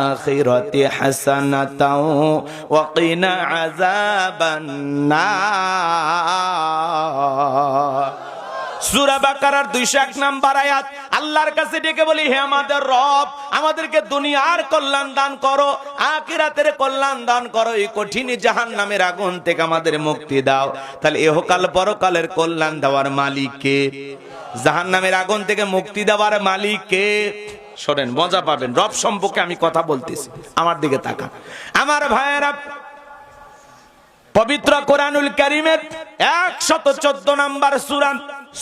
আখিরাতি হাসানাতাও ওয়া কিনা আযাবান নার। সূরা বাকারার 201 নাম্বার আয়াত। আল্লাহর কাছে ডেকে বলি, হে আমাদের রব, আমাদেরকে দুনিয়ার কল্যাণ দান করো, আখিরাতের কল্যাণ দান করো, এই কঠিন জাহান্নামের আগুন থেকে আমাদের মুক্তি দাও। তাহলে ইহকাল পরকালের কল্যাণ দেওয়ার মালিক কে? জাহান্নামের আগুন থেকে মুক্তি দেওয়ার মালিক কে? শোনেন, মজা পাবেন। রব সম্পর্কে আমি কথা বলতেছি, আমার দিকে তাকান। আমার ভাইয়েরা, পবিত্র কোরআনুল কারীমের 114 নাম্বার সূরা,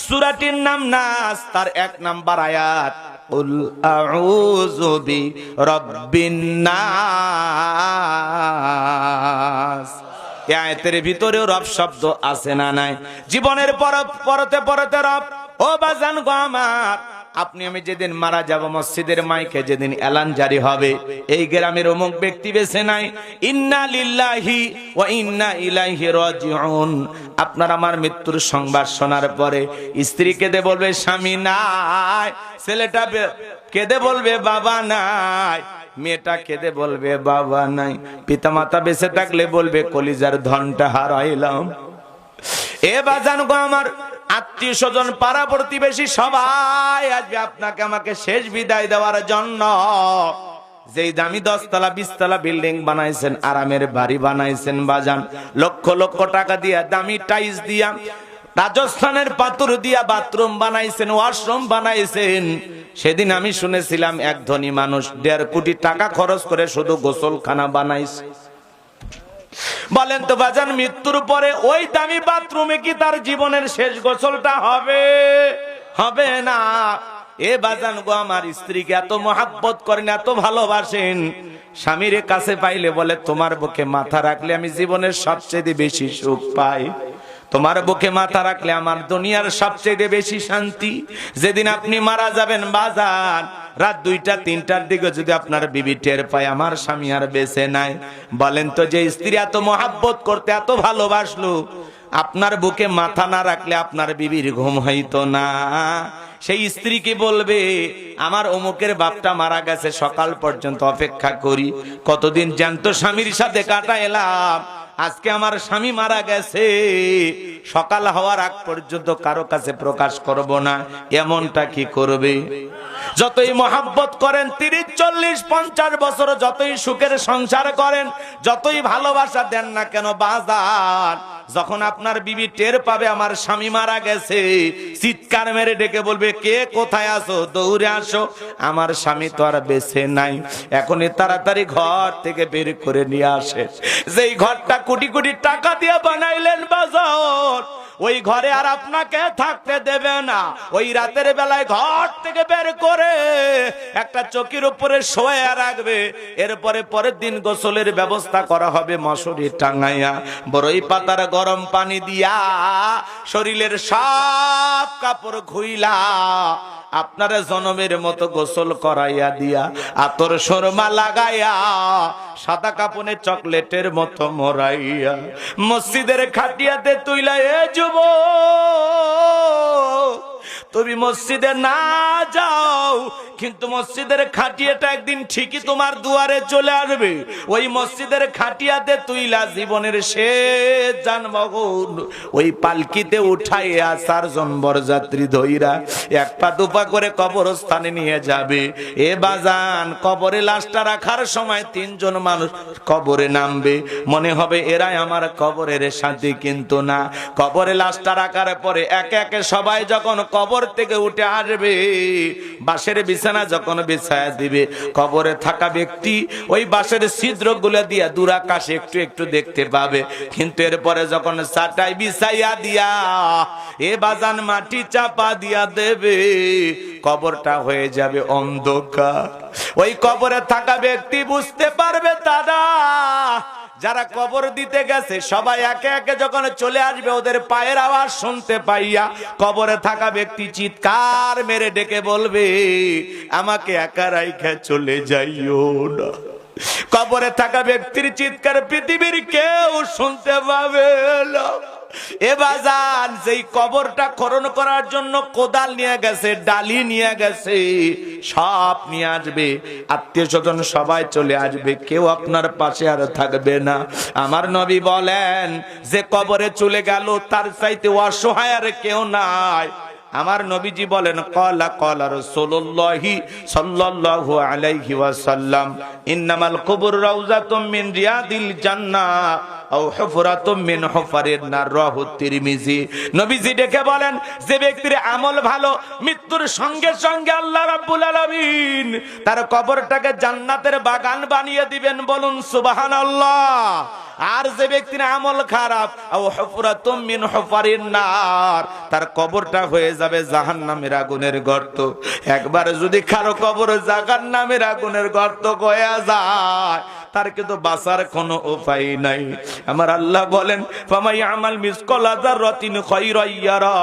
সূরাটির নাম নাস, তার 1 নাম্বার আয়াত, কুল আউযু বিরাব্বিন নাস। এই আয়াতের ভিতরে রব শব্দ আছে না নাই? জীবনের পরতে পরতে রব, ও বাজান গো আমার, আপনি আমি যেদিন মারা যাব, মসজিদের মাইকে যেদিন এলান জারি হবে, এই গ্রামের অমুক ব্যক্তি বেঁচে নাই, ইন্না লিল্লাহি ওয়া ইন্না ইলাইহি রাজিউন। আপনার আমার মৃত্যুর সংবাদ শোনার পরে স্ত্রী কেঁদে বলবে স্বামী নাই, ছেলেটা কেঁদে বলবে বাবা নাই, মেয়েটা কেঁদে বলবে বাবা নাই, পিতামাতা বেঁচে থাকলে বলবে কলিজার ধনটা হারাইলাম। এ বাজান গো আমার, আত্মীয় স্বজন পাড়া প্রতিবেশী সবাই আসবে আপনাকে আমাকে শেষ বিদায় দেওয়ার জন্য। যেই দামি 10 তলা 20 তলা বিল্ডিং বানাইছেন, আরামের বাড়ি বানাইছেন বাজান, লক্ষ লক্ষ টাকা দিয়া, দামি টাইলস দিয়া, রাজস্থানের পাথর দিয়া বাথরুম বানাইছেন, ওয়াশরুম বানাইছেন। সেদিন আমি শুনেছিলাম এক ধনী মানুষ 1.5 কোটি টাকা খরচ করে শুধু গোসলখানা বানাইছে। বলেন তো বাজান, মৃত্যুর পরে ওই দামি বাথরুমে কি তার জীবনের শেষ গোসলটা হবে? হবে না। এ বাজান গো আমার, স্ত্রীকে এত মহাব্বত করেন, এত ভালোবাসেন, স্বামীর কাছে পাইলে বলে তোমার বুকে মাথা রাখলে আমি জীবনের সবচেয়ে বেশি সুখ পাই, তোমার বুকে মাথা রাখলে আমার দুনিয়ার সবচেয়ে বেশি শান্তি। যেদিন আপনি মারা যাবেন বাজান, রাত 2টা 3টার দিকে যদি আপনার বিবি টের পায় আমার স্বামী আর বেঁচে নাই, বলেন তো যে স্ত্রী এত মহাব্বত করতে এত ভালোবাসলো, আপনার বুকে মাথা না রাখলে আপনার বিবির ঘুম হইতো না। সেই স্ত্রী কি বলবে, আমার অমুকের বাপটা মারা গেছে, সকাল পর্যন্ত অপেক্ষা করি, কতদিন জ্যান্ত স্বামীর সাথে কাটাইলাম, আজকে আমার স্বামী মারা গেছে, সকাল হওয়ার আগ পর্যন্ত কারো কাছে প্রকাশ করব না, এমনটা কি করবে? যতই মহাব্বত করেন 30, 40, 50 বছর যতই সুখের সংসার করেন, যতই ভালোবাসা দেন না কেন বাজার, যখন আপনার বিবি টের পাবে আমার স্বামী মারা গেছে, চিৎকার মেরে ডেকে বলবে, কে কোথায় আছো, দৌড়ে আসো, আমার স্বামী তো আর বেঁচে নাই। এখনই তাড়াতাড়ি ঘর থেকে বের করে নিয়ে আসে। যেই ঘরটা কোটি কোটি টাকা দিয়ে বানাইলেন বাজার, ওই ঘরে আর আপনাকে থাকতে দেবে না। ওই রাতের বেলায় ঘর থেকে বের করে একটা চকির উপরে শোয়া রাখবে, এরপরে পরের দিন গোসলের ব্যবস্থা করা হবে মশারি টাঙাইয়া, বড়ই পাতার গরম পানি দিয়া শরীরের সব কাপড় খুইলা আপনারা জনমের মতো গোসল করাইয়া দিয়া, আতর সুরমা লাগাইয়া, সাদা কাপনে চকলেটের মতো মোরাইয়া মসজিদের খাটিয়াতে তুইলা, এ যুবক তুমি মসজিদে না যাও, কিন্তু মসজিদের খাটিয়াটা একদিন ঠিকই তোমার দুয়ারে চলে আসবে। ওই মসজিদের খাটিয়াতে তুইলা জীবনের শেষ যানবাহন ওই পালকিতে উঠাই আসার জনবর যাত্রী ধইরা এক পা দুপা করে কবরস্থানে নিয়ে যাবে। এ বাজান, কবরে লাশটা রাখার সময় 3 জন মানুষ কবরে নামবে, মনে হবে এরাই আমার কবরের সাথী, কিন্তু না। কবরে লাশটা রাখার পরে একে একে সবাই যখন কবর থেকে উঠে আসবে, বাঁশের বিছানা যখন বিছায়া দিবে, কবরে থাকা ব্যক্তি ওই বাঁশের ছিদ্রগুলো দিয়া দূর আকাশে একটু একটু দেখতে পাবে, কিন্তু এরপরে যখন চাটাই বিছাইয়া দিয়া এ বাজান মাটি চাপা দিয়া দেবে, কবরটা হয়ে যাবে অন্ধকার। ওই কবরে থাকা ব্যক্তি বুঝতে পারবে দাদা, যারা কবর দিতে গেছে সবাই একে একে যখন চলে আসবে, ওদের পায়ের আওয়াজ শুনতে পাইয়া কবরে থাকা ব্যক্তি চিৎকার মেরে ডেকে বলবে, আমাকে একা রাইখা চলে যাইও না। কবরে থাকা ব্যক্তির চিৎকার পৃথিবীর কেউ শুনতে পাবে না। এ বাজান, যেই কবরটা খনন করার জন্য কোদাল নিয়ে গেছে, ডালি নিয়ে গেছে, সব নিয়ে আসবে, আত্মীয় স্বজন সবাই চলে আসবে, কেউ আপনার পাশে আর থাকবে না। আমার নবী বলেন, যে কবরে চলে গেল তার চাইতে অসহায় আর কেউ নাই। আমার নবীজি বলেন, ক্বালা ক্বালা রাসূলুল্লাহি সাল্লাল্লাহু আলাইহি ওয়াসাল্লাম, ইন্নামাল কুবুর রাউযাতুম মিন রিয়াদিল জান্নাহ আও হুফরাতুম মিন হুফারিন নার, রাহু তিরমিজি। নবীজি ডেকে বলেন, যে ব্যক্তির আমল ভালো, মৃত্যুর সঙ্গে সঙ্গে আল্লাহ রাব্বুল আলামিন তার কবরটাকে জান্নাতের বাগান বানিয়ে দিবেন, বলুন সুবহানাল্লাহ। আর যে ব্যক্তির আমল খারাপ, আও হুফরাতুম মিন হুফারিন নার, তার কবরটা হয়ে যাবে জাহান্নামের আগুনের গর্ত। একবার যদি কারো কবর জাহান্নামের আগুনের গর্ত হয়ে যায়, তার কিন্তু বাঁচার কোনো উপায় নাই। আমার আল্লাহ বলেন, ফামাই আমাল মিসকালা যাররাতিন খায়রান ইয়ারা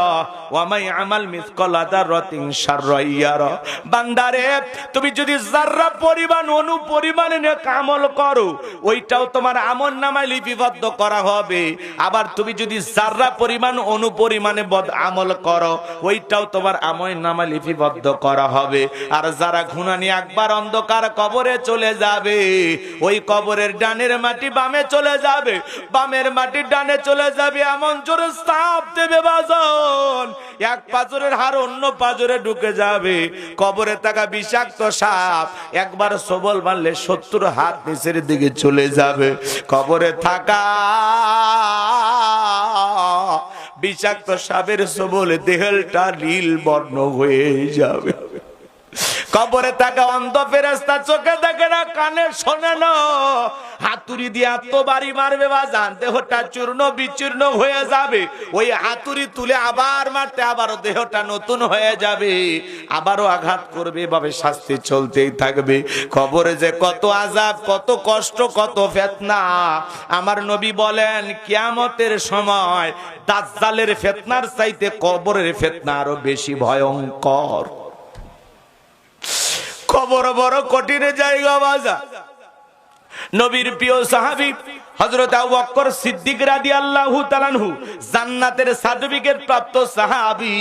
ওয়া মাই আমাল মিসকালা যাররাতিন শাররান ইয়ারা। বান্দারে, তুমি যদি যাররা পরিমাণ অনু পরিমাণে নেক আমল করো, ওইটাও তোমার আমলনামায় লিপিবদ্ধ করা হবে। আবার তুমি যদি যাররা পরিমাণ অনু পরিমাণে বদ আমল করো, ওইটাও তোমার আমলনামায় লিপিবদ্ধ করা হবে। আর যারা ঘুনানি একবার অন্ধকার কবরে চলে যাবে, ওই কবরের ডানের মাটি বামে চলে যাবে, বামের মাটি ডানে চলে যাবে, এমন জোরে চাপ দেবে বাজন, এক পাজরের হাড় অন্য পাজরে ঢুকে যাবে। কবরে থাকা বিষাক্ত সাপ একবার সবল মারলে 70 হাত নিচের দিকে চলে যাবে। কবরে থাকা বিষাক্ত সাপের সবল দেহটা নীল বর্ণ হয়ে যাবে। কবরে থাকা অন্ধ ফেরেশতা চোখে দেখে না, কানে শোনে না, হাতুড়ি দিয়ে এত বাড়ি মারবে বাজান, দেহটা চূর্ণ বিচূর্ণ হয়ে যাবে। ওই হাতুড়ি তুলে আবার মারতে, আবারও দেহটা নতুন হয়ে যাবে, আবারও আঘাত করবে, এভাবে শাস্তি চলতেই থাকবে। কবরে যে কত আযাব, কত কষ্ট, কত ফিতনা। আমার নবী বলেন, কিয়ামতের সময় দাজ্জালের ফিতনার চাইতে কবরের ফিতনা আরো বেশি ভয়ঙ্কর। কবর বড় কঠিন জায়গা বাজার। নবীর প্রিয় সাহাবী হযরত আবু বকর সিদ্দিক রাদিয়াল্লাহু তাআলা আনহু জান্নাতের সার্টিফিকেট প্রাপ্ত সাহাবী,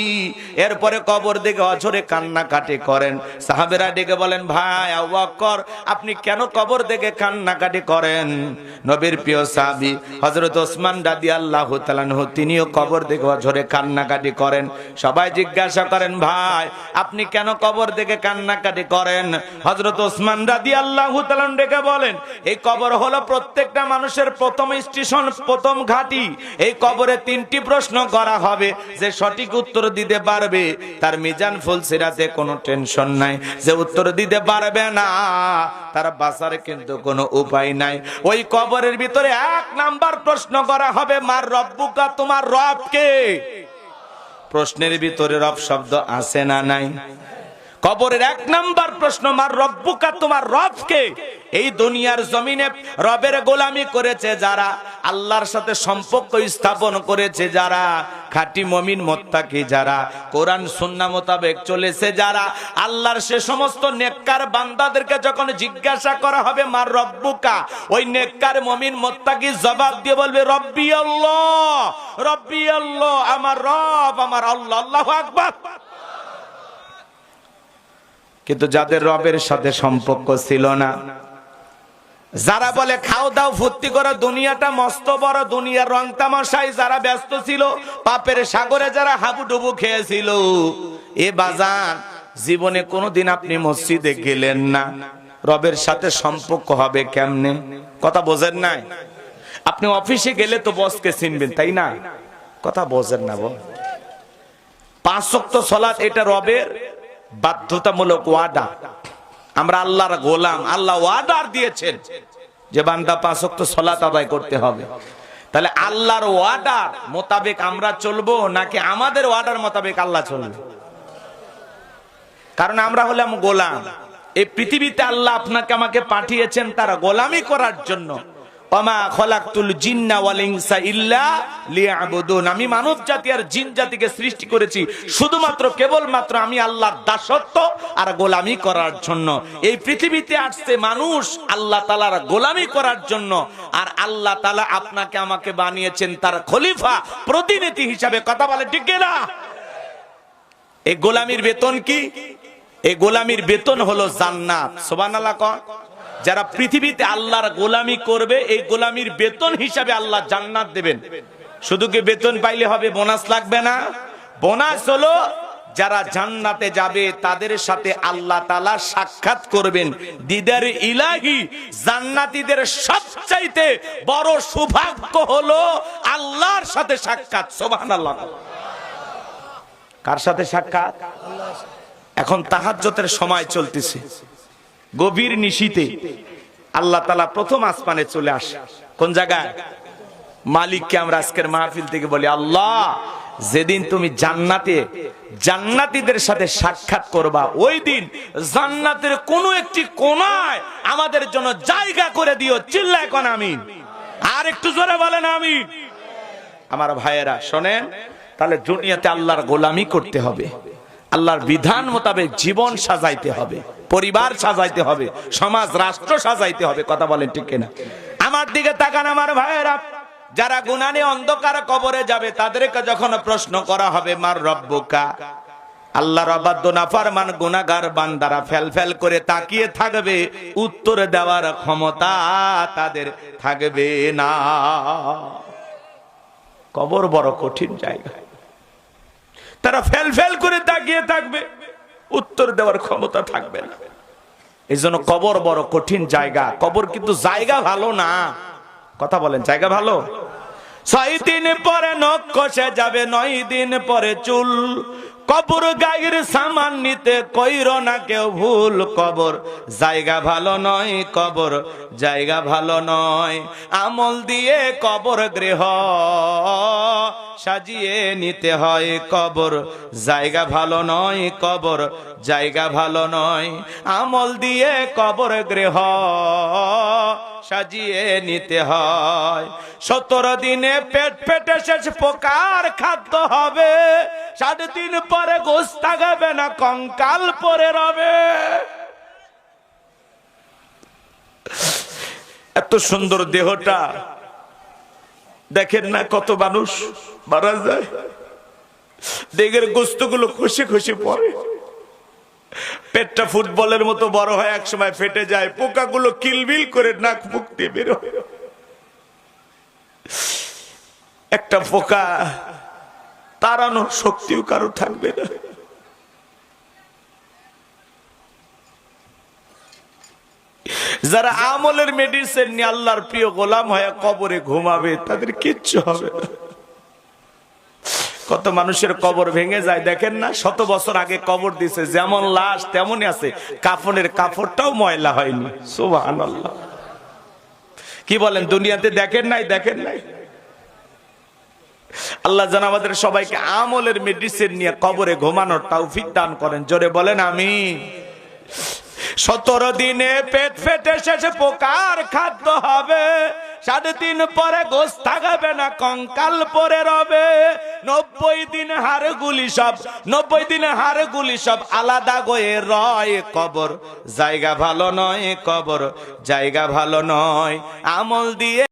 এরপরে কবর দেখে অঝরে কান্নাকাটি করেন। সাহাবেরা ডেকে বলেন, ভাই আবু বকর, আপনি কেন কবর দেখে কান্নাকাটি করেন? নবীর প্রিয় সাহাবী হযরত ওসমান রাদিয়াল্লাহু তাআলা আনহু তিনিও কবর দেখে অঝরে কান্নাকাটি করেন। সবাই জিজ্ঞাসা করেন, ভাই আপনি কেন কবর দেখে কান্নাকাটি করেন? হযরত ওসমান রাদিয়াল্লাহু তাআলা ডেকে বলেন, এই কবর হলো প্রত্যেকটা মানুষের প্রথম স্টেশন, প্রথম ঘাঁটি। এই কবরে 3টি প্রশ্ন করা হবে, যে সঠিক উত্তর দিতে পারবে তার মিজান ফুলসিরাতে কোনো টেনশন নাই, যে উত্তর দিতে পারবে না তার বাঁচার কিন্তু কোনো উপায় নাই। ওই কবরের ভিতরে 1 নাম্বার প্রশ্ন করা হবে, মার রব্বুকা, তোমার রব কে? প্রশ্নের ভিতরে রব শব্দ আছে না নাই? কবরের 1 নাম্বার প্রশ্ন, মার রব্বুকা, তোমার রব কে? এই দুনিয়ার জমিনে রবের গোলামি করেছে যারা, আল্লাহর সাথে সম্পর্ক স্থাপন করেছে যারা, খাঁটি মুমিন মুত্তাকি যারা, কোরআন সুন্নাহ মোতাবেক চলেছে যারা, আল্লাহর সে সমস্ত নেককার বান্দাদেরকে যখন জিজ্ঞাসা করা হবে মার রব্বুকা, ওই নেককার মুমিন মুত্তাকি জবাব দিয়ে বলবে, রব্বি আল্লাহ, রব্বি আল্লাহ, আমার রব আমার আল্লাহ, আল্লাহু আকবার। কিন্তু যাদের রবের সাথে সম্পর্ক ছিল না, যারা বলে খাও দাও ফুর্তি করো, দুনিয়াটা মস্ত বড়, দুনিয়ার রং তামাশায় যারা ব্যস্ত ছিল, পাপের সাগরে যারা হাবুডুবু খেয়েছিল, এ বাজান জীবনে কোনোদিন আপনি মসজিদে গেলেন না, রবের সাথে সম্পর্ক হবে কেমনে? কথা বোঝেন নাই? আপনি অফিসে গেলে তো বসকে চিনবেন, তাই না? কথা বোঝেন না? 5 ওয়াক্ত সালাত এটা রবের বাধ্যতামূলক ওয়াদা। আমরা আল্লাহর গোলাম, আল্লাহ ওয়াদার দিয়েছেন যে বান্দা 5 ওয়াক্ত সালাত আদায় করতে হবে। তাহলে আল্লাহর ওয়াদার মোতাবেক আমরা চলবো নাকি আমাদের ওয়াদার মোতাবেক আল্লাহ চলবে? কারণ আমরা হলাম গোলাম। এই পৃথিবীতে আল্লাহ আপনাকে আমাকে পাঠিয়েছেন তার গোলামি করার জন্য। ওমা খলাকতুল জিন্না ওয়াল ইনসা ইল্লা লিয়াবুদুন, আমি মানব জাতি আর জিন জাতিকে সৃষ্টি করেছি শুধুমাত্র কেবলমাত্র আমি আল্লাহর দাসত্ব আর গোলামি করার জন্য। এই পৃথিবীতে আসছে মানুষ আল্লাহ তাআলার গোলামি করার জন্য, আর আল্লাহ তাআলা আপনাকে আমাকে বানিয়েছেন তার খলিফা, প্রতিনিধি হিসাবে। কথা বলে ঠিক না? এই গোলামির বেতন কি? এই গোলামির বেতন হলো জান্নাত। সুবহানাল্লাহ কর। যারা পৃথিবীতে আল্লাহর গোলামি করবে, এই গোলামির বেতন হিসাবে আল্লাহ জান্নাত দেবেন। শুধু কি বেতন পাইলে হবে? বোনাস লাগবে না। বোনাস হলো যারা জান্নাতে যাবে তাদের সাথে আল্লাহ তাআলা সাক্ষাৎ করবেন। দিদার ইলাহি, জান্নাতীদের সবচাইতে বড় সৌভাগ্য হলো আল্লাহর সাথে সাক্ষাৎ। সুবহানাল্লাহ। কার সাথে সাক্ষাৎ? এখন তাহাজ্জুদের সময় চলতেছে, গভীর নিশীতে আল্লাহ তাআলা প্রথম আসমানে চলে আসে। কোন জায়গায়? মালিককে আমরা আজকের মাহফিল থেকে বলি, আল্লাহ যেদিন তুমি জান্নাতে জান্নাতীদের সাথে সাক্ষাৎ করবা, ওই দিন জান্নাতের কোন একটি কোণায় আমাদের জন্য জায়গা করে দিও। চিল্লায় কোন আমিন। আর একটু জোরে বলেন আমিন। আমার ভাইয়েরা শোনেন, তাহলে দুনিয়াতে আল্লাহর গোলামি করতে হবে, আল্লাহর বিধান মোতাবেক জীবন সাজাইতে হবে, পরিবার সাজাইতে হবে, সমাজ রাষ্ট্র সাজাইতে হবে। কথা বলেন ঠিক কিনা? আমার দিকে তাকান আমার ভাইয়েরা, যারা গুনাহ নিয়ে অন্ধকার কবরে যাবে তাদেরকে যখন প্রশ্ন করা হবে মার রব্বুকা, আল্লাহর অবাধ্য নাফরমান গুনাহগার বান্দারা ফেল করে তাকিয়ে থাকবে, উত্তর দেওয়ার ক্ষমতা তাদের থাকবে না। কবর বড় কঠিন জায়গা। তারা ফেল করে তাকিয়ে থাকবে, উত্তর দেওয়ার ক্ষমতা থাকবে না। এই জন্য কবর বড় কঠিন জায়গা। কবর কিন্তু জায়গা ভালো না। কথা বলেন, জায়গা ভালো? 6 দিন পরে নখ কষে যাবে, 9 দিন পরে চুল। কবর গায়ের সামান নিতে কইরো না কেউ ভুল। কবর জায়গা ভালো নয়, কবর জায়গা ভালো নয়। আমল দিয়ে কবর গৃহ সাজিয়ে নিতে হয়। কবর জায়গা ভালো নয়, কবর জায়গা ভালো নয়। আমল দিয়ে কবর গৃহ সাজিয়ে নিতে হয়। 17 দিনে পেটে শেষ পোকার খাদ্য হবে। 7 দিন পরে গোশত থাকবে না, কঙ্কাল পরে রবে। এত সুন্দর দেহটা দেখেন না, কত মানুষ মারা যায়, দেহের গোস্তগুলো খসে খসে পড়ে, পেটটা ফুটবলের মতো বড় হয়, এক সময় ফেটে যায়, পোকাগুলো কিলবিল করে নাক মুখ দিয়ে বের হয়। একটা পোকা তাড়ানোর শক্তিও কারো থাকবে না। যারা আমলের মেডিসিন নিয়ে আল্লাহর প্রিয় গোলাম হয়ে কবরে ঘুমাবে তাদের কিচ্ছু হবে না। কত মানুষের কবর ভেঙে যায় দেখেন না, শত বছর আগে কবর দিছে, যেমন লাশ তেমনই আছে, কাফনের কাপড়টাও ময়লা হয়নি। সুবহানাল্লাহ। কি বলেন, দুনিয়াতে দেখেন নাই? দেখেন নাই? আল্লাহ যেন আমাদের সবাইকে আমলের মেডিসিন নিয়ে কবরে ঘুমানোর তৌফিক দান করেন। জোরে বলেন আমিন। 17 দিনে পেট ফেটে শেষে পোকার খাদ্য হবে, 3.5 পরে গোস্ত থাকবে না, কঙ্কাল পরে রবে। 90 দিন হাড়গুলি সব আলাদা গয়ে রয়। কবর জায়গা ভালো নয়, কবর জায়গা ভালো নয়। আমল দিয়ে